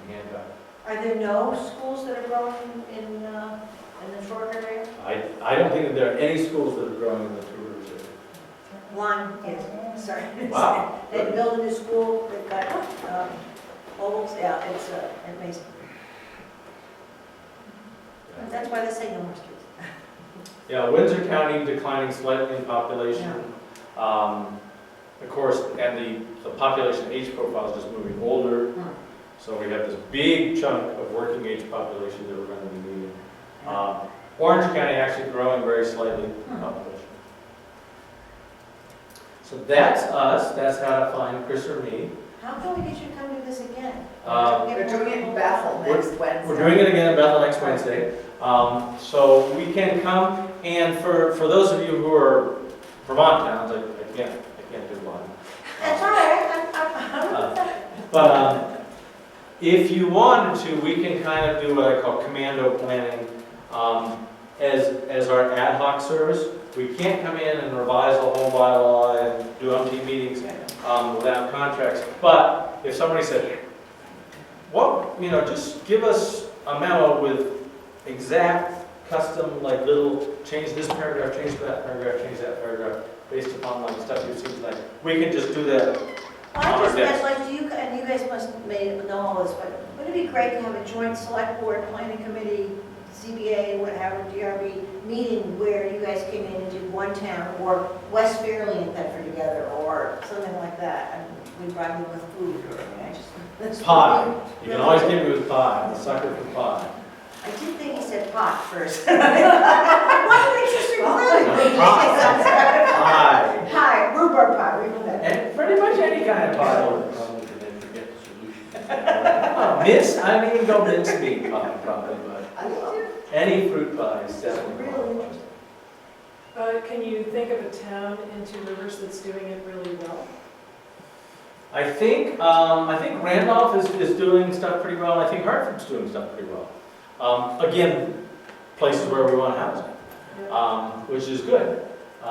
in Hancock. Are there no schools that are growing in the TRORC area? I don't think that there are any schools that are growing in the Two Rivers area. One is, sorry. Wow. They built a new school, they've got ovals, yeah, it's amazing. That's why they say no more streets. Yeah, Windsor County declining slightly in population. Of course, and the population age profile is just moving older. So we have this big chunk of working age population that we're going to be needing. Orange County actually growing very slightly in population. So that's us. That's how to find Chris or me. How come we get you to come do this again? They're doing it in Bethel next Wednesday. We're doing it again in Bethel next Wednesday. So we can come, and for those of you who are Vermont towns, I can't do one. That's all right. But if you wanted to, we can kind of do what I call commando planning as our ad hoc service. We can't come in and revise the whole bylaw and do umpteen meetings without contracts. But if somebody said, well, you know, just give us a memo with exact custom, like little, change this paragraph, change that paragraph, change that paragraph, based upon like stuff you've seen tonight. We can just do that on I our just meant, desk. like, do you, and you guys must have know all this, but wouldn't it be great to have a joint select board, planning committee, CBA, whatever, DRB meeting where you guys came in and did one town, or West Fairleigh and Thetford together, or something like that, and we brought you with food, or, I mean, that's Pie. really- You can always get me with pie. I'm a sucker for pie. I did think he said pot first. Why did you say Pie. Pie, rhubarb pie, we know that. And pretty much any kind of pie. Probably because they forget the solution. Mince, I don't even go mince meat pie, probably, but any fruit pie is definitely. Really interesting. Can you think of a town in Two Rivers that's doing it really well? I think Randolph is doing stuff pretty well. I think Hartford's doing stuff pretty well. Again, places where we want housing, which is good. A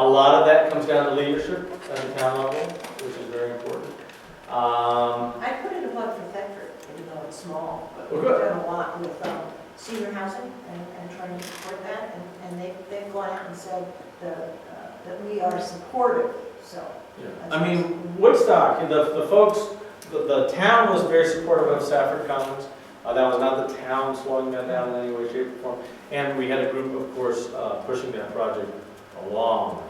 lot of that comes down to leadership at the town level, which is very important. I put in a plug for Thetford, even though it's small, but Well, we've good. done a lot with senior housing and trying to support that, and they've gone out and said that we are supportive, so. I mean, Woodstock, the folks, the town was very supportive of Stafford Commons. That was not the town slowing that down in any way, shape, or form. And we had a group, of course, pushing that project along.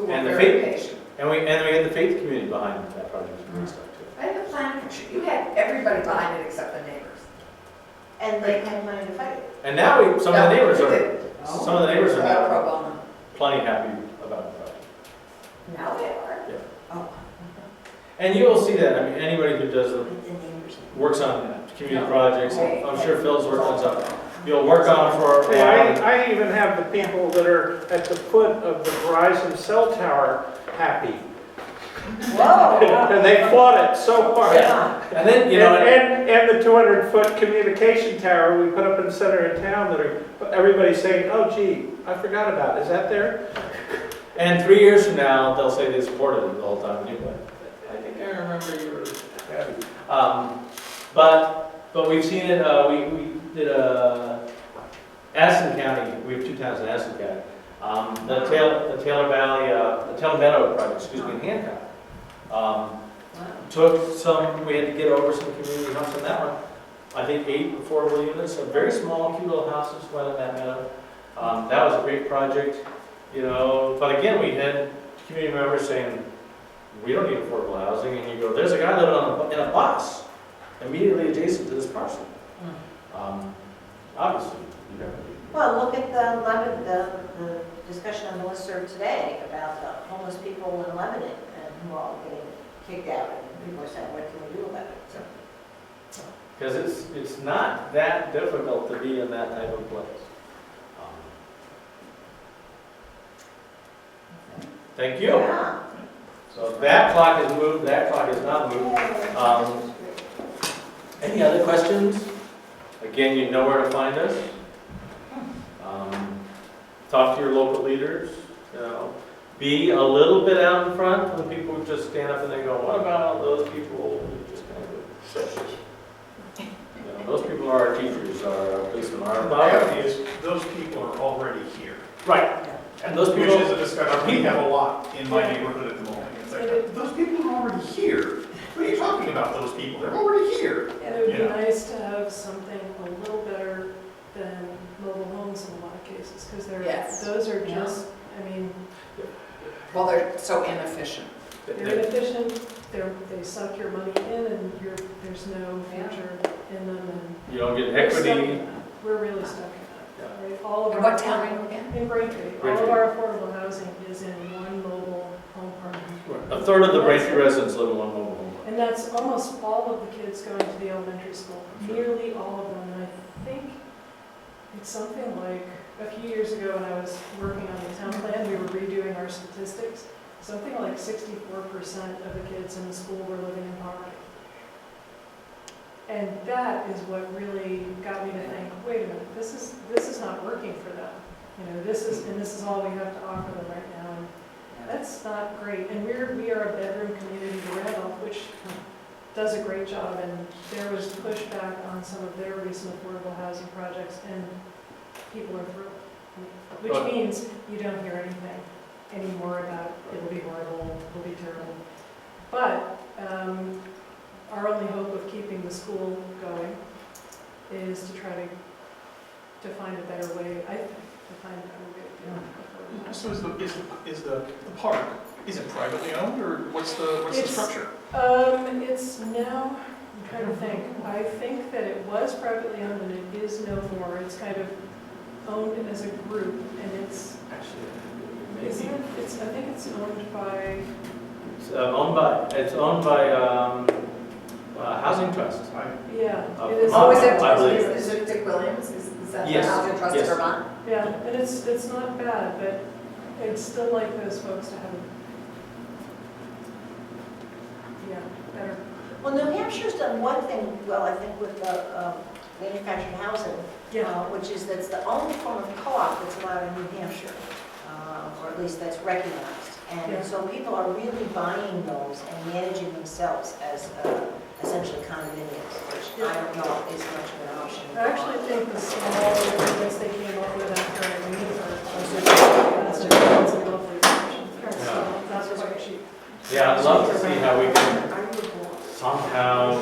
And the faith, and we had the faith community behind that project and stuff too. I had the planning commission, you had everybody behind it except the neighbors. And they had money to fight it. And now some of the neighbors we are did. Pro now bono. plenty happy about the project. Now they are. Yeah. Oh. And you will see that. I mean, anybody who does works on community projects, I'm sure Phil's worked on something. You'll work on for a Hey, while. I even have the people that are at the foot of the Verizon cell tower happy. Whoa! And they fought it so hard. And then, you know, And the 200-foot communication tower we put up in the center of town that are, everybody's saying, oh gee, I forgot about it. Is that there? and 3 years from now, they'll say they supported it the whole time anyway. I think I remember you were happy. But we've seen it, we did Addison County, we have 2 towns in Addison County. The Taylor Valley, the Taylor Meadow project, in Hancock. Took some, we had to get over some community homes on that one. I think 8 affordable units, some very small, cute little houses went in that meadow. That was a great project, you know, but again, we had community members saying, we don't need affordable housing, and you go, there's a guy living in a bus immediately adjacent to this parcel. Obviously, you know. Well, look at the discussion on the listserv today about the homeless people in Lebanon and who are all getting kicked out, and people are saying, what can we do about it? So, Because it's not that difficult to be in that type of place. Thank you. yeah. So that clock is moved, that clock is not moved. Any other questions? Again, you know where to find us. Talk to your local leaders, you know. Be a little bit out in front when people just stand up and they go, what about those people? You just kind of go, you know, those people are our teachers, our policemen, our The reality is, those people are already here. Right. And those people Which is a discussion we have a lot in my neighborhood at the moment. It's like, those people are already here. What are you talking about, those people? They're already here. And it would be You know? nice to have something a little better than mobile homes in a lot of cases, because Yes. those are Yeah. just, I mean, Well, they're so inefficient. they're inefficient, they suck your money in, and there's no future in them, and You don't get we're stuck equity. in that. We're really stuck in that. Right? All of And our what town are you again? In Braintree. All of our affordable housing is in one mobile home park. A third of the Braintree residents live in one mobile home. And that's almost all of the kids going to the elementary school, nearly all of them. And I think it's something like, a few years ago when I was working on the town plan, we were redoing our statistics. Something like 64% of the kids in the school were living in poverty. And that is what really got me to think, wait a minute, this is not working for them. You know, this is all we have to offer them right now. And That's not great, and we are a bedroom community to Randolph, which does a great job, and there was pushback on some of their recent affordable housing projects, and people are through. Which means you don't hear anything anymore about it'll be horrible, it'll be terrible. But our only hope of keeping the school going is to try to find a better way, I think, to find a better way to do it. So is the park, is it privately owned, or what's the structure? It's now, I'm trying to think, I think that it was privately owned and it is no more. It's kind of owned as a group, and it's, isn't it? I think it's owned by... It's owned by Housing Trust. Yeah. It is. Oh, I believe. is it Dick Williams? Is that Yes, the Housing Trust of yes. Vermont? Yeah, and it's not bad, but I'd still like those folks to have better. Well, New Hampshire's done one thing well, I think, with the manufactured housing, which is that's the only form of co-op that's allowed in New Hampshire, or at least that's recognized. And so people are really buying those and managing themselves as essentially condominiums, which I don't know is much of an option. I actually think the small units they came up with after I mean that's a lovely option. So that's quite cheap. Yeah, I'd love to see how we can somehow